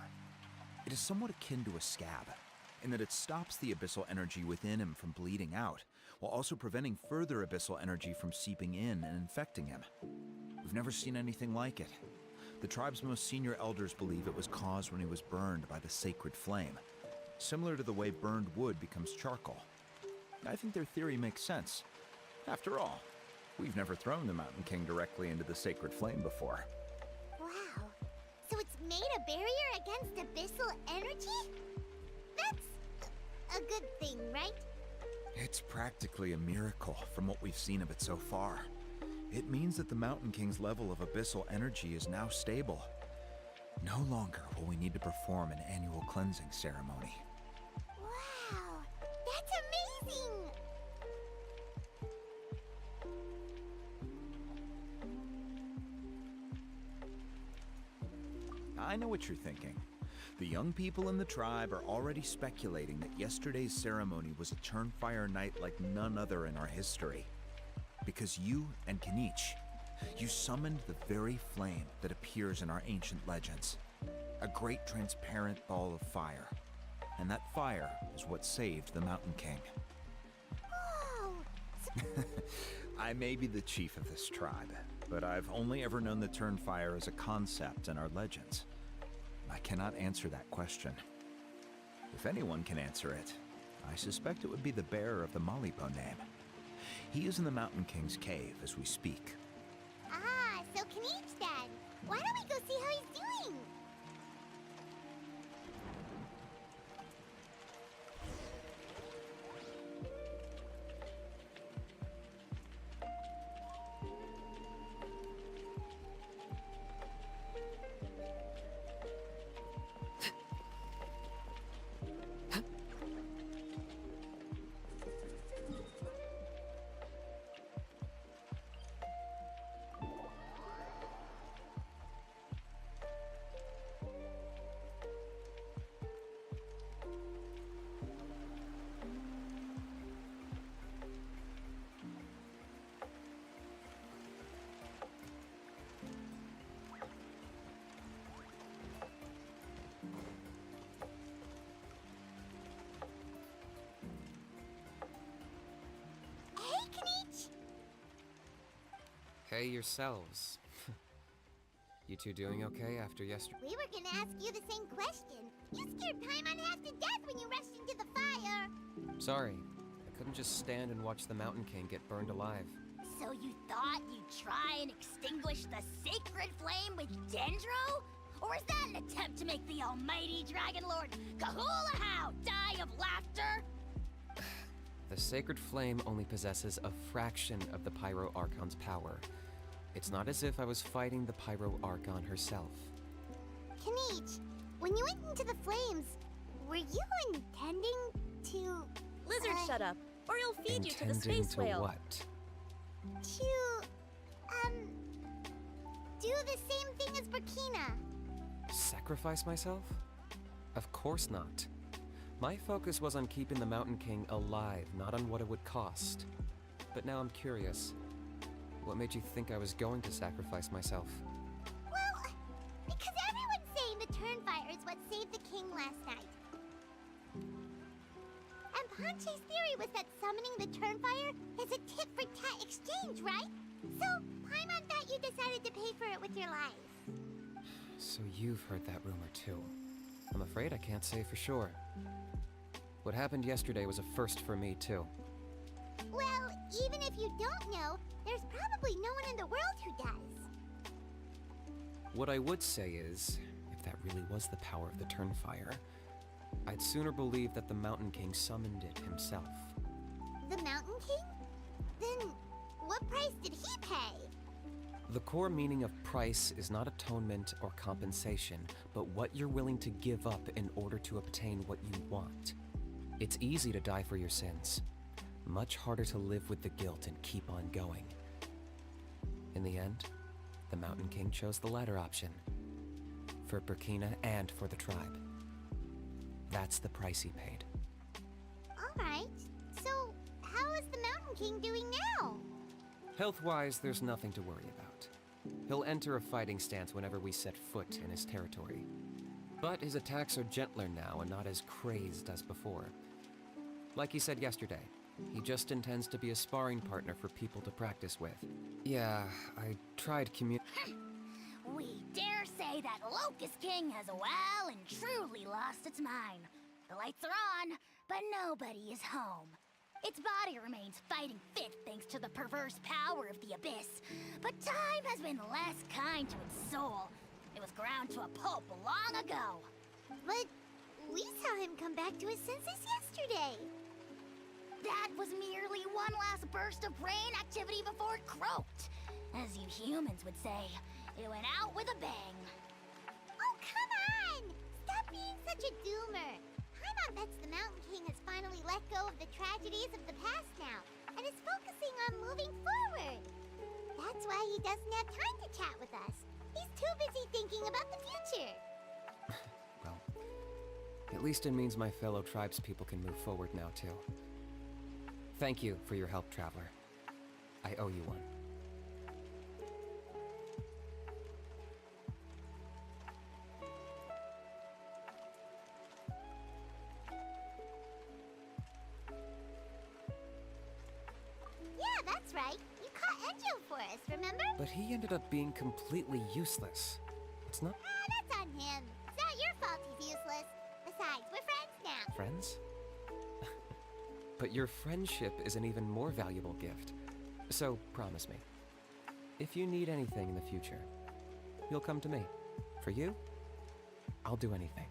It is somewhat akin to a scab, in that it stops the abyssal energy within him from bleeding out, while also preventing further abyssal energy from seeping in and infecting him. We've never seen anything like it. The tribe's most senior elders believe it was caused when he was burned by the sacred flame, similar to the way burned wood becomes charcoal. I think their theory makes sense. After all, we've never thrown the Mountain King directly into the sacred flame before. Wow. So it's made a barrier against abyssal energy? That's a good thing, right? It's practically a miracle from what we've seen of it so far. It means that the Mountain King's level of abyssal energy is now stable. No longer will we need to perform an annual cleansing ceremony. Wow, that's amazing! I know what you're thinking. The young people in the tribe are already speculating that yesterday's ceremony was a Turnfire night like none other in our history. Because you and Kinich, you summoned the very flame that appears in our ancient legends. A great transparent ball of fire. And that fire is what saved the Mountain King. Whoa! I may be the chief of this tribe, but I've only ever known the Turnfire as a concept in our legends. I cannot answer that question. If anyone can answer it, I suspect it would be the bearer of the Malipo name. He is in the Mountain King's cave as we speak. Ah, so Kinich then. Why don't we go see how he's doing? Hey, Kinich! Hey yourselves. You two doing okay after yesterday? We were gonna ask you the same question. You scared Paimon half to death when you rushed into the fire. Sorry, I couldn't just stand and watch the Mountain King get burned alive. So you thought you'd try and extinguish the sacred flame with Dendro? Or is that an attempt to make the almighty Dragon Lord Kahulahow die of laughter? The sacred flame only possesses a fraction of the Pyro Archon's power. It's not as if I was fighting the Pyro Archon herself. Kinich, when you went into the flames, were you intending to... Lizard, shut up, or he'll feed you to the Intending space to whale. what? Do the same thing as Burkina. Sacrifice myself? Of course not. My focus was on keeping the Mountain King alive, not on what it would cost. But now I'm curious. What made you think I was going to sacrifice myself? Well, because everyone's saying the Turnfire is what saved the king last night. And Ponche's theory was that summoning the Turnfire is a tit-for-tat exchange, right? So, Paimon thought you decided to pay for it with your life. So you've heard that rumor too. I'm afraid I can't say for sure. What happened yesterday was a first for me, too. Well, even if you don't know, there's probably no one in the world who does. What I would say is, if that really was the power of the Turnfire, I'd sooner believe that the Mountain King summoned it himself. The Mountain King? Then what price did he pay? The core meaning of price is not atonement or compensation, but what you're willing to give up in order to obtain what you want. It's easy to die for your sins. Much harder to live with the guilt and keep on going. In the end, the Mountain King chose the latter option. For Burkina and for the tribe. That's the price he paid. Alright, so how is the Mountain King doing now? Health-wise, there's nothing to worry about. He'll enter a fighting stance whenever we set foot in his territory. But his attacks are gentler now and not as crazed as before. Like he said yesterday, he just intends to be a sparring partner for people to practice with. Yeah, I tried We dare say that Locust King has well and truly lost its mind. The lights are on, but nobody is home. Its body remains fighting fit thanks to the perverse power of the Abyss, but time has been less kind to its soul. It was ground to a pulp long ago. But we saw him come back to his senses yesterday. That was merely one last burst of brain activity before it croaked. As you humans would say, it went out with a bang. Oh, come on! Stop being such a doomer. Paimon bets the Mountain King has finally let go of the tragedies of the past now, and is focusing on moving forward. That's why he doesn't have time to chat with us. He's too busy thinking about the future. Well, at least it means my fellow tribespeople can move forward now, too. Thank you for your help, Traveler. I owe you one. Yeah, that's right. You caught Enjo for us, remember? But he ended up being completely useless. It's not... That's on him. It's not your fault he's useless. Besides, we're friends now. friends? But your friendship is an even more valuable gift. So, promise me, if you need anything in the future, you'll come to me. For you, I'll do anything.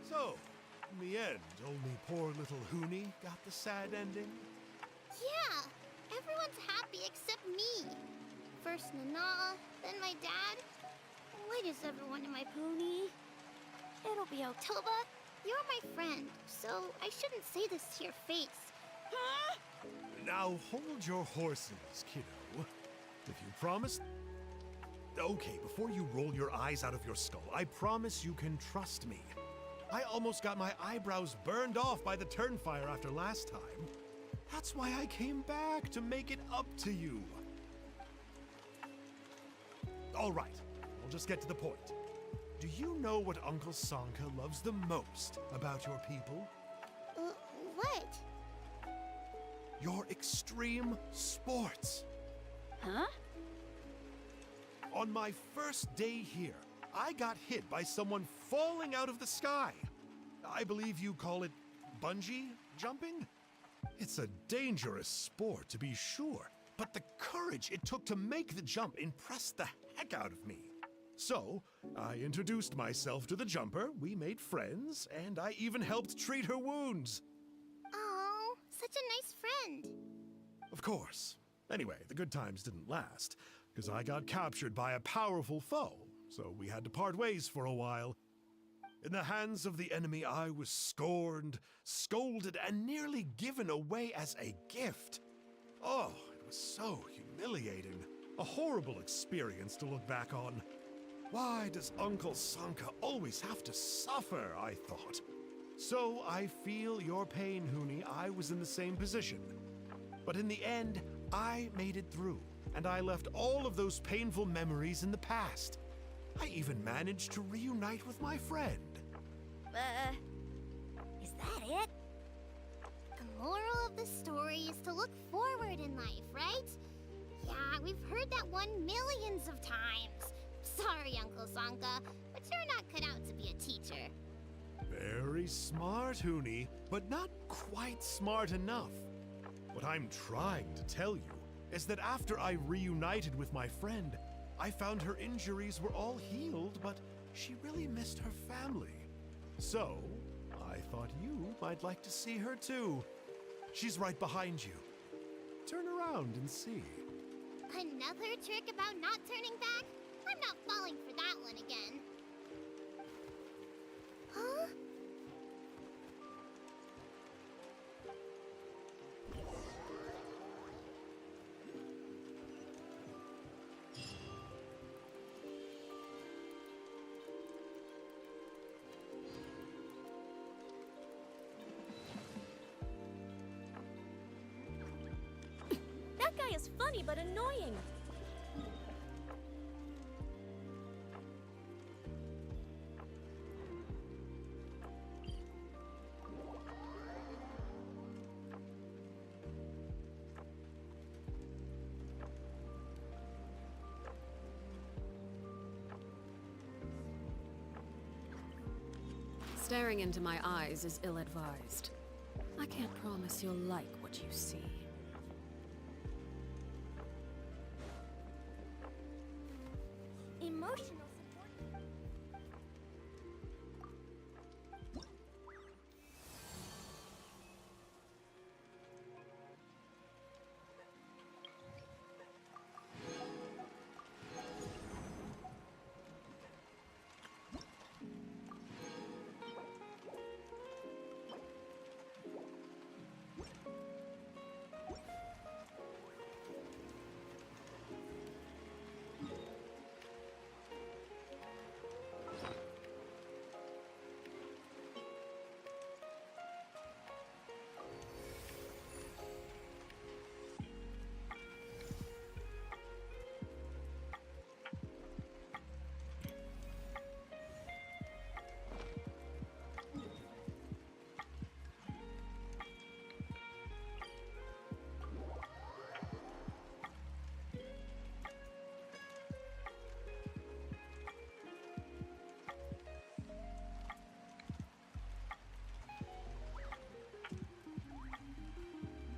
So, in the end, only poor little Huni got the sad ending? Yeah, everyone's happy except me. First Nana, then my dad. Why does everyone in my pony? It'll be Oktoba. You're my friend, so I shouldn't say this to your face. Huh? Now hold your horses, kiddo. If you promise... Okay, before you roll your eyes out of your skull, I promise you can trust me. I almost got my eyebrows burned off by the Turnfire after last time. That's why I came back, to make it up to you. All right, we'll just get to the point. Do you know what Uncle Sanka loves the most about your people? What? Your extreme sports. Huh? On my first day here, I got hit by someone falling out of the sky. I believe you call it bungee jumping? It's a dangerous sport, to be sure, but the courage it took to make the jump impressed the heck out of me. So, I introduced myself to the jumper, we made friends, and I even helped treat her wounds. Oh, such a nice friend. Of course. Anyway, the good times didn't last, because I got captured by a powerful foe, so we had to part ways for a while. In the hands of the enemy, I was scorned, scolded, and nearly given away as a gift. Oh, it was so humiliating. A horrible experience to look back on. Why does Uncle Sanka always have to suffer, I thought. So I feel your pain, Huni. I was in the same position. But in the end, I made it through, and I left all of those painful memories in the past. I even managed to reunite with my friend. Is that it? The moral of the story is to look forward in life, right? Yeah, we've heard that one millions of times. Sorry, Uncle Sanka, but you're not cut out to be a teacher. Very smart, Huni, but not quite smart enough. What I'm trying to tell you is that after I reunited with my friend, I found her injuries were all healed, but she really missed her family. So, I thought you might like to see her too. She's right behind you. Turn around and see. Another trick about not turning back? I'm not falling for that one again. Huh? That guy is funny but annoying. Staring into my eyes is ill-advised. I can't promise you'll like what you see. Emotional support.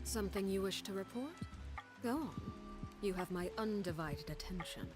Something you wish to report? Go on. You have my undivided attention.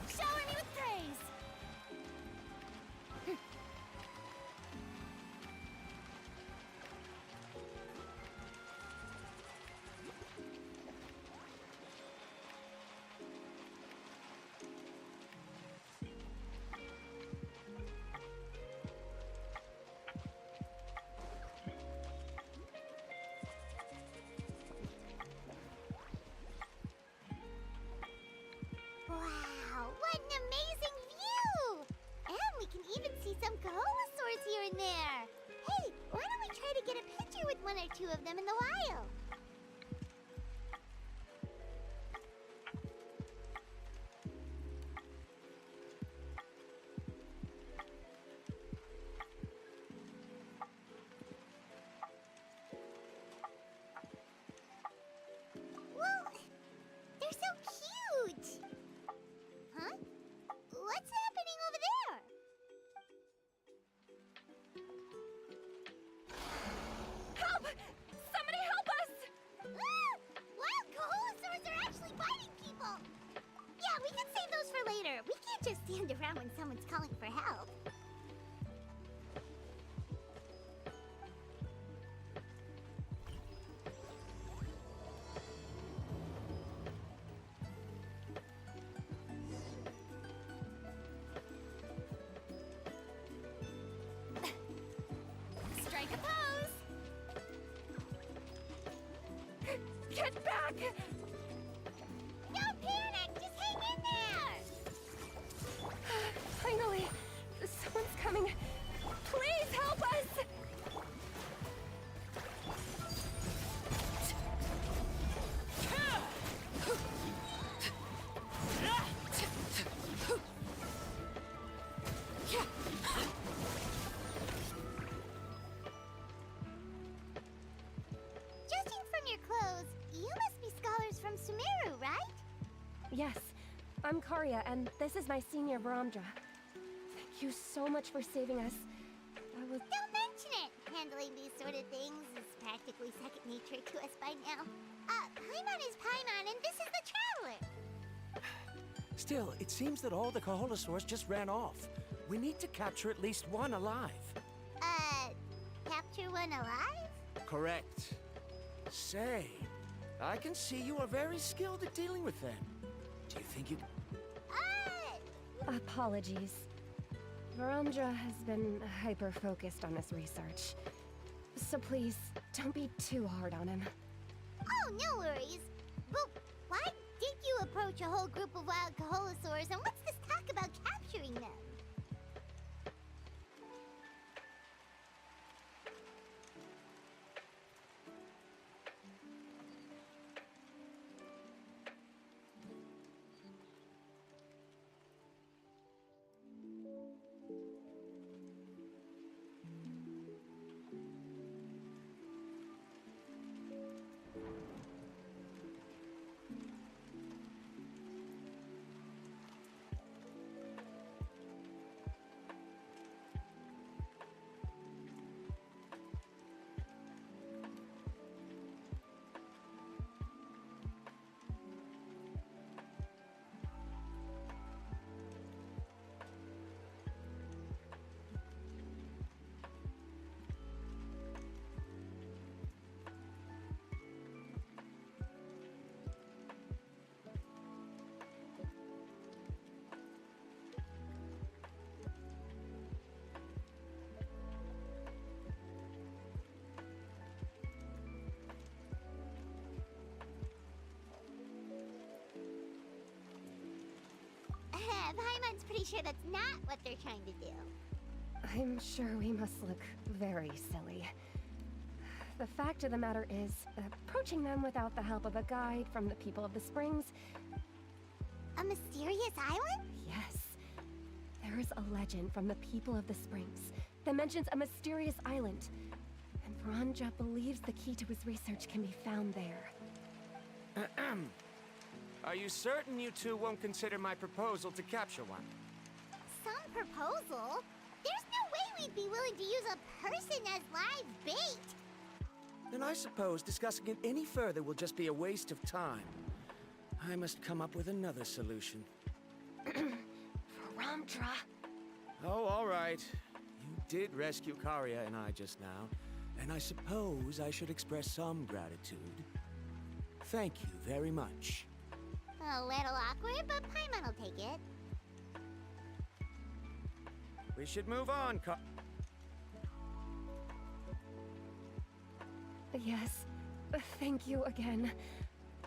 Shower me with praise! Wow, what an amazing view! And we can even see some Kohosaurs here and there. Hey, why don't we try to get a picture with one or two of them in the wild? Well, they're so cute! Huh? What's happening over there? Help! Somebody help us! Ah! Wild Kohosaurs are actually biting people! Yeah, we can save those for later. We can't just stand around when someone's calling for help. back! Don't panic! Just hang in there! Finally! Someone's coming! Please help us! Judging from your clothes, you must be scholars from Sumeru, right? Yes, I'm Karya, and this is my senior Varamdra. Thank you so much for saving us. I was... Don't mention it! Handling these sort of things is practically second nature to us by now. Paimon is Paimon, and this is the Traveler! Still, it seems that all the Kaholosaurs just ran off. We need to capture at least one alive. Capture one alive? Correct. Say, I can see you are very skilled at dealing with them. Do you think you... Apologies. Varamdra has been hyper-focused on his research. So please, don't be too hard on him. Oh, no worries. But why did you approach a whole group of wild Kaholosaurs, and what's this talk about capturing them? Paimon's pretty sure that's not what they're trying to do. I'm sure we must look very silly. The fact of the matter is, approaching them without the help of a guide from the people of the Springs... A mysterious island? Yes. There is a legend from the people of the Springs that mentions a mysterious island. And Varamdra believes the key to his research can be found there. Are you certain you two won't consider my proposal to capture one? Some proposal? There's no way we'd be willing to use a person as live bait! Then I suppose discussing it any further will just be a waste of time. I must come up with another solution. Varamdra! Oh, all right. You did rescue Karya and I just now, and I suppose I should express some gratitude. Thank you very much. A little awkward, but Paimon will take it. We should move on, Yes. Thank you again.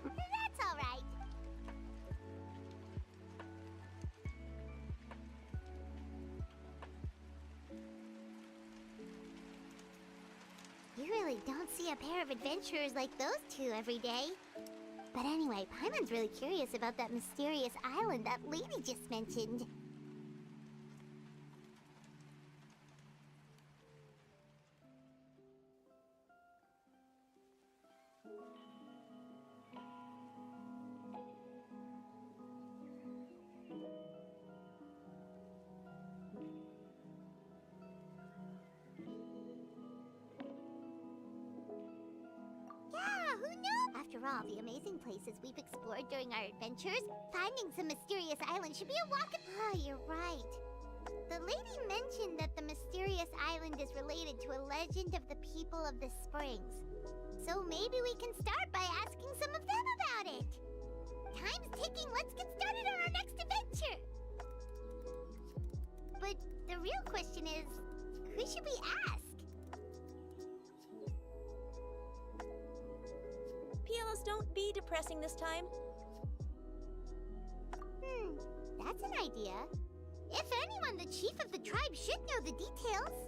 That's all right. You really don't see a pair of adventurers like those two every day. But anyway, Paimon's really curious about that mysterious island that lady just mentioned. After all the amazing places we've explored during our adventures, finding some mysterious island should be a walk. You're right. The lady mentioned that the mysterious island is related to a legend of the people of the Springs. So maybe we can start by asking some of them about it. Time's ticking. Let's get started on our next adventure. But the real question is, who should we ask? Pielos, don't be depressed. pressing this time? That's an idea. If anyone, the chief of the tribe should know the details.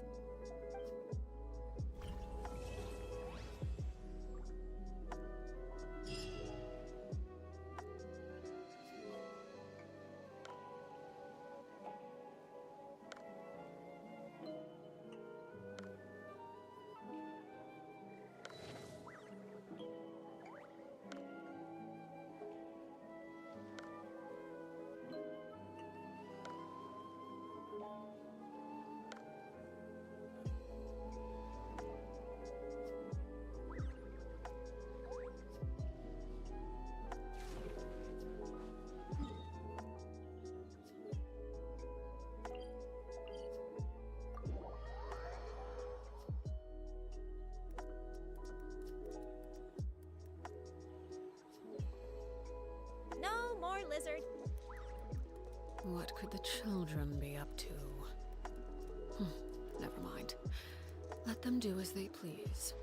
No more lizard. What could the children be up to? Never mind. Let them do as they please.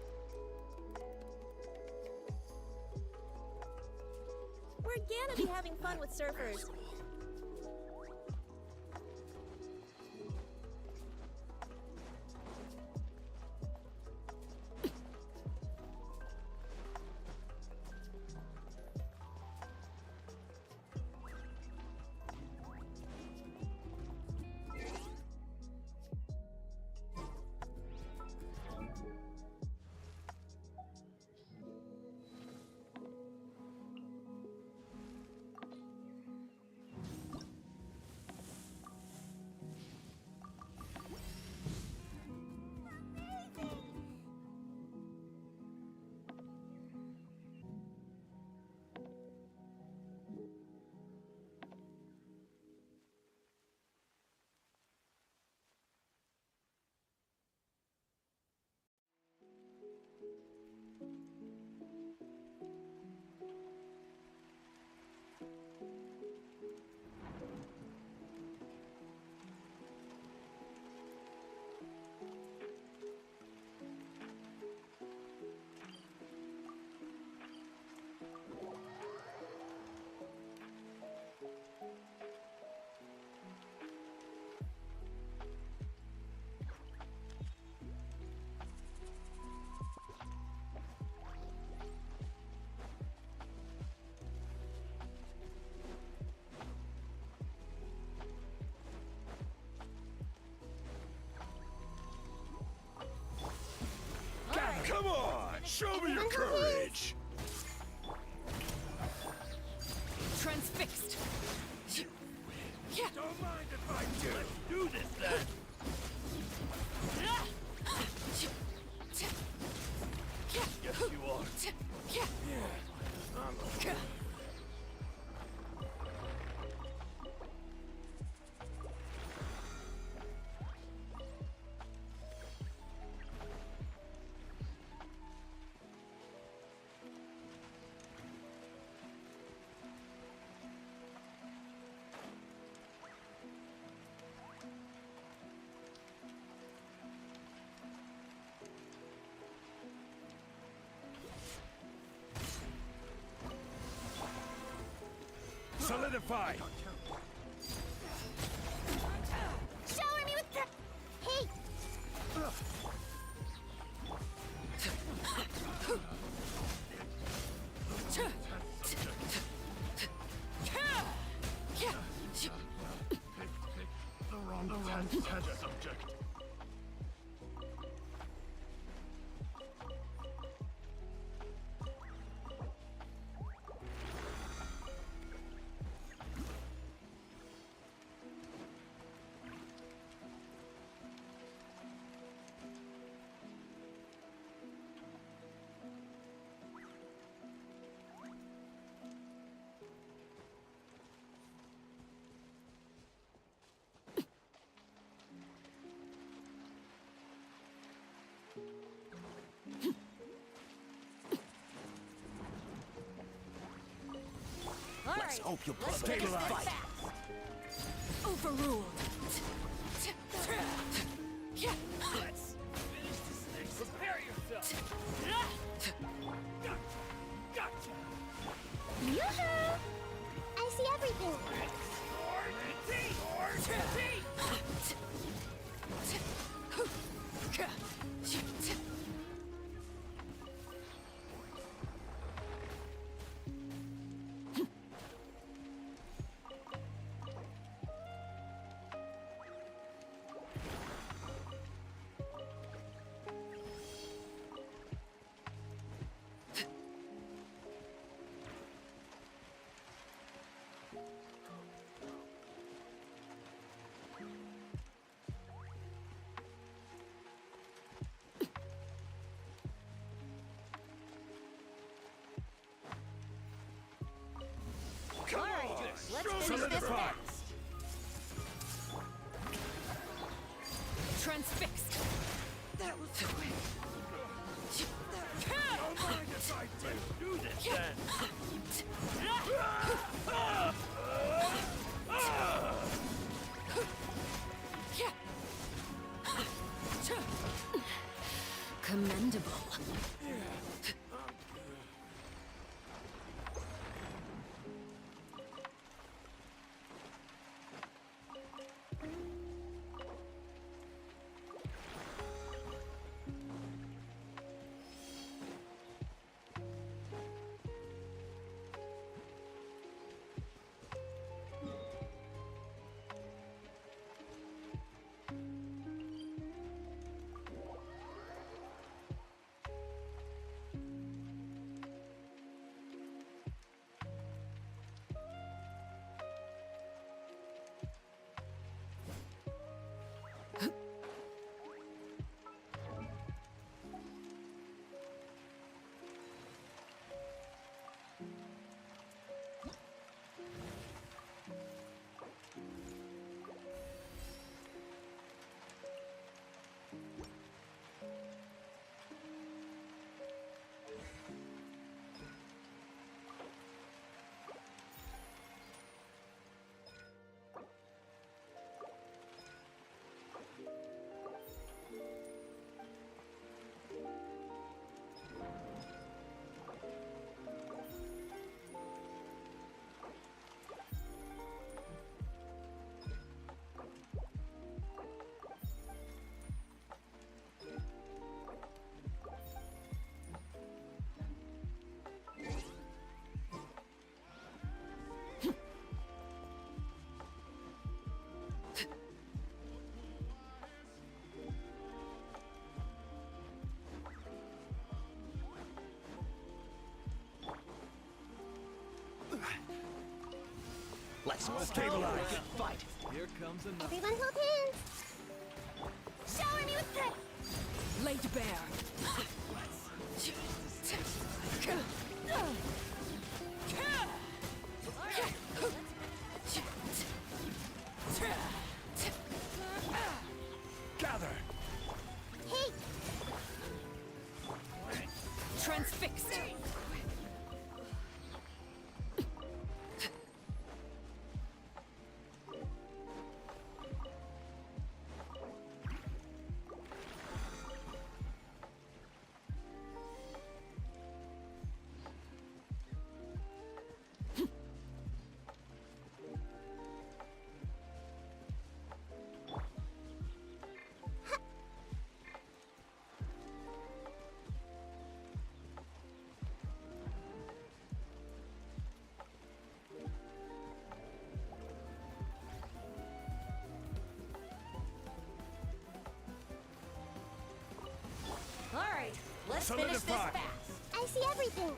We're gonna be having fun with surfers. Come on! Show me your courage! Transfixed! Don't mind if I do! Let's do this then! Yes, you are. Yeah, I'm okay. Solidify! Shower me with the... Hey! The wrong test subject. Let's hope you'll Let's stabilize. finish this fast. Overruled. Let's finish this thing. Prepare yourself. Gotcha. Yoo-hoo! I see everything. Let's finish this fast. Transfixed. That was quick. Don't mind if I do this then. Commendable. Let's stabilize. Fight. Here comes another. Everyone hold hands. Shower me with the laid bare. Gather. Hey, Transfixed. All right, let's finish this Solidify. fast. I see everything.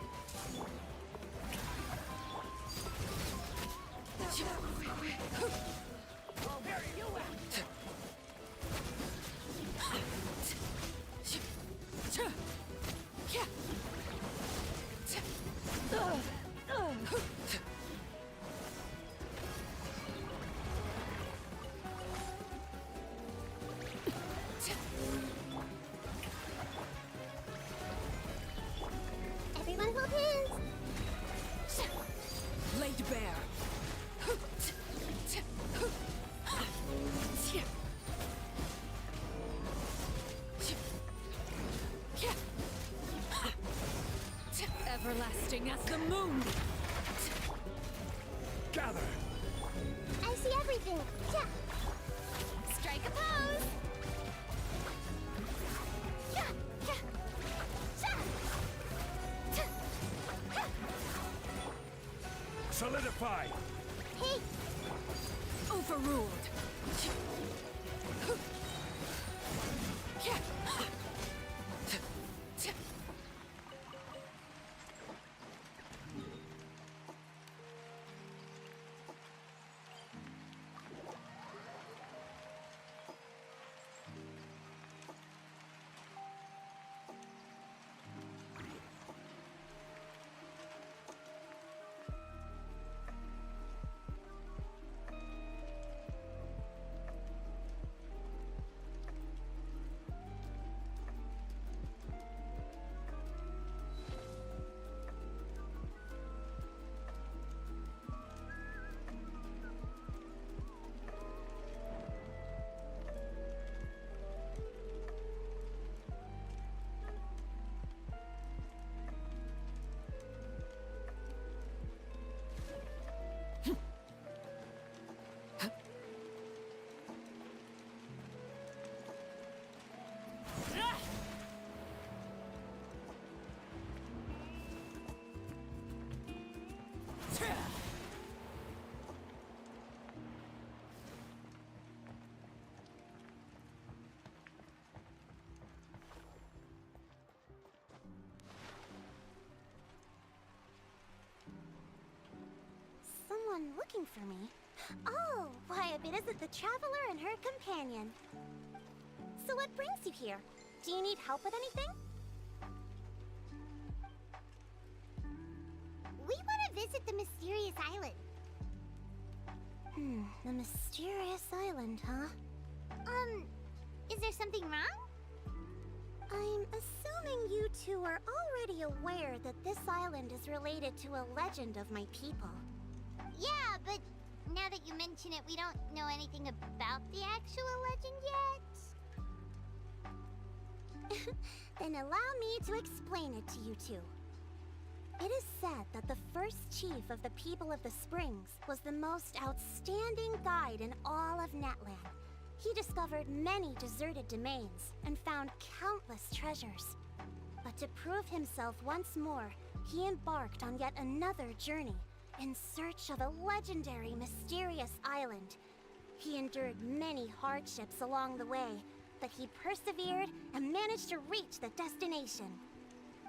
Everyone hold hands. Laid bare. Everlasting as the moon. see everything. Yeah. Strike a pose! Yeah. Yeah. Yeah. Solidify! Hey, Overruled. someone looking for me. Oh, why, if it isn't the Traveler and her companion. So what brings you here? Do you need help with anything? We want to visit the mysterious island. The mysterious island, huh? Is there something wrong? I'm assuming you two are already aware that this island is related to a legend of my people. Yeah, but now that you mention it, we don't know anything about the actual legend yet. Then allow me to explain it to you two. It is said that the first chief of the people of the Springs was the most outstanding guide in all of Netland. He discovered many deserted domains and found countless treasures. But to prove himself once more, he embarked on yet another journey in search of a legendary, mysterious island. He endured many hardships along the way, but he persevered and managed to reach the destination.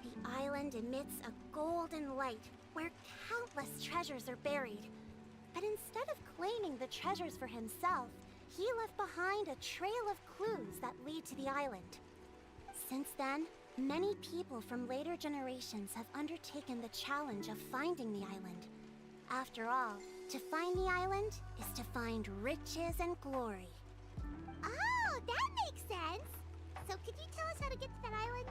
The island emits a golden light where countless treasures are buried. But instead of claiming the treasures for himself, he left behind a trail of clues that lead to the island. Since then, many people from later generations have undertaken the challenge of finding the island. After all, to find the island is to find riches and glory. Oh, that makes sense! So could you tell us how to get to that island?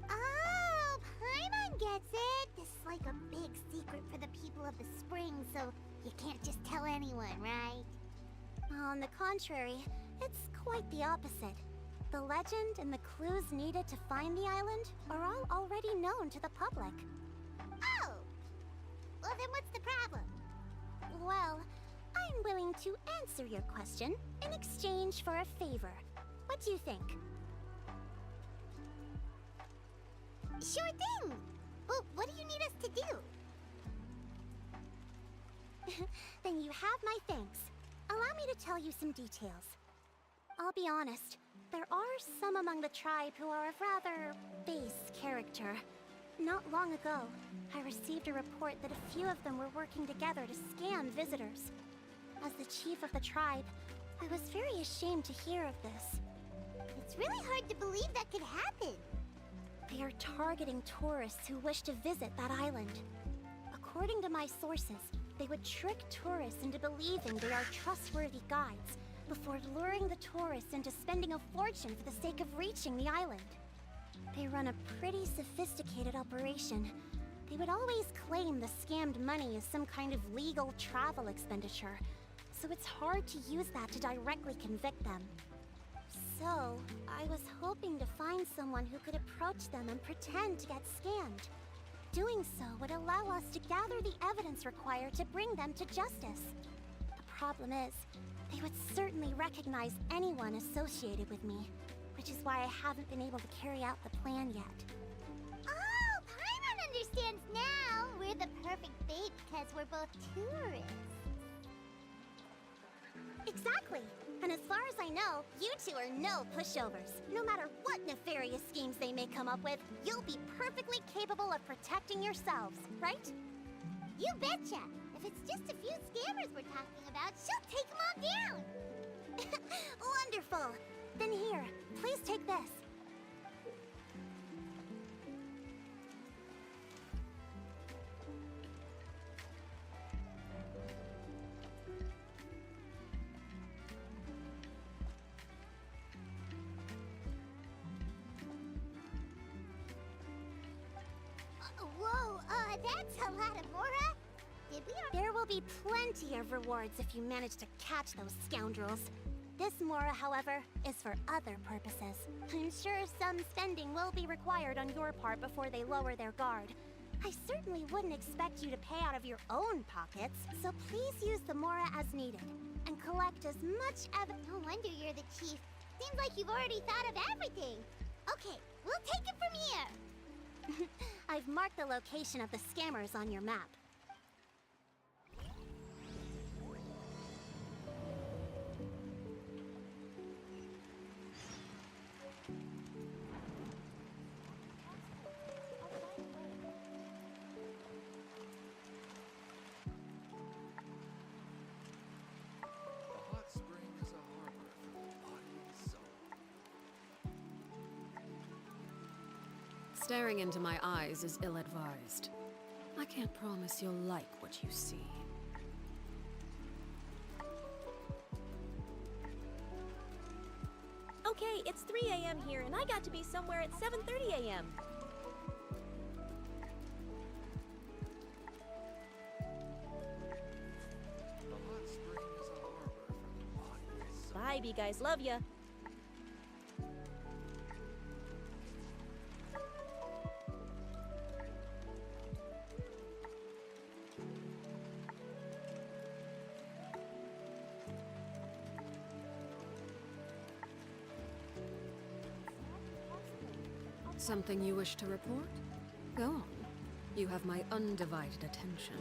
Oh, Paimon gets it! This is like a big secret for the people of the spring, so you can't just tell anyone, right? On the contrary, it's quite the opposite. The legend and the clues needed to find the island are all already known to the public. Oh! Well, then what's the problem? Well, I'm willing to answer your question in exchange for a favor. What do you think? Sure thing! Well, what do you need us to do? Then you have my thanks. Allow me to tell you some details. I'll be honest, there are some among the tribe who are of rather base character. Not long ago, I received a report that a few of them were working together to scam visitors. As the chief of the tribe, I was very ashamed to hear of this. It's really hard to believe that could happen. They are targeting tourists who wish to visit that island. According to my sources, they would trick tourists into believing they are trustworthy guides before luring the tourists into spending a fortune for the sake of reaching the island. They run a pretty sophisticated operation. They would always claim the scammed money as some kind of legal travel expenditure, so it's hard to use that to directly convict them. So, I was hoping to find someone who could approach them and pretend to get scammed. Doing so would allow us to gather the evidence required to bring them to justice. The problem is, they would certainly recognize anyone associated with me, which is why I haven't been able to carry out the plan yet. Oh, Paimon understands now. We're the perfect bait because we're both tourists. Exactly. And as far as I know, you two are no pushovers. No matter what nefarious schemes they may come up with, you'll be perfectly capable of protecting yourselves, right? You betcha. If it's just a few scammers we're talking about, she'll take them all down. Wonderful. Then here, please take this. Whoa, that's a lot of Mora. Did we There will be plenty of rewards if you manage to catch those scoundrels. This Mora, however, is for other purposes. I'm sure some spending will be required on your part before they lower their guard. I certainly wouldn't expect you to pay out of your own pockets, so please use the Mora as needed, and collect as much evidence. No wonder you're the chief. Seems like you've already thought of everything. Okay, we'll take it from here. I've marked the location of the scammers on your map. A hot spring is a harbor for the body and soul. Staring into my eyes is ill-advised. I can't promise you'll like what you see. Okay, it's 3 a.m. here, and I got to be somewhere at 7:30 a.m. A hot spring is a harbor for the body and soul. Bye, B guys, love ya. Something you wish to report? Go on. You have my undivided attention.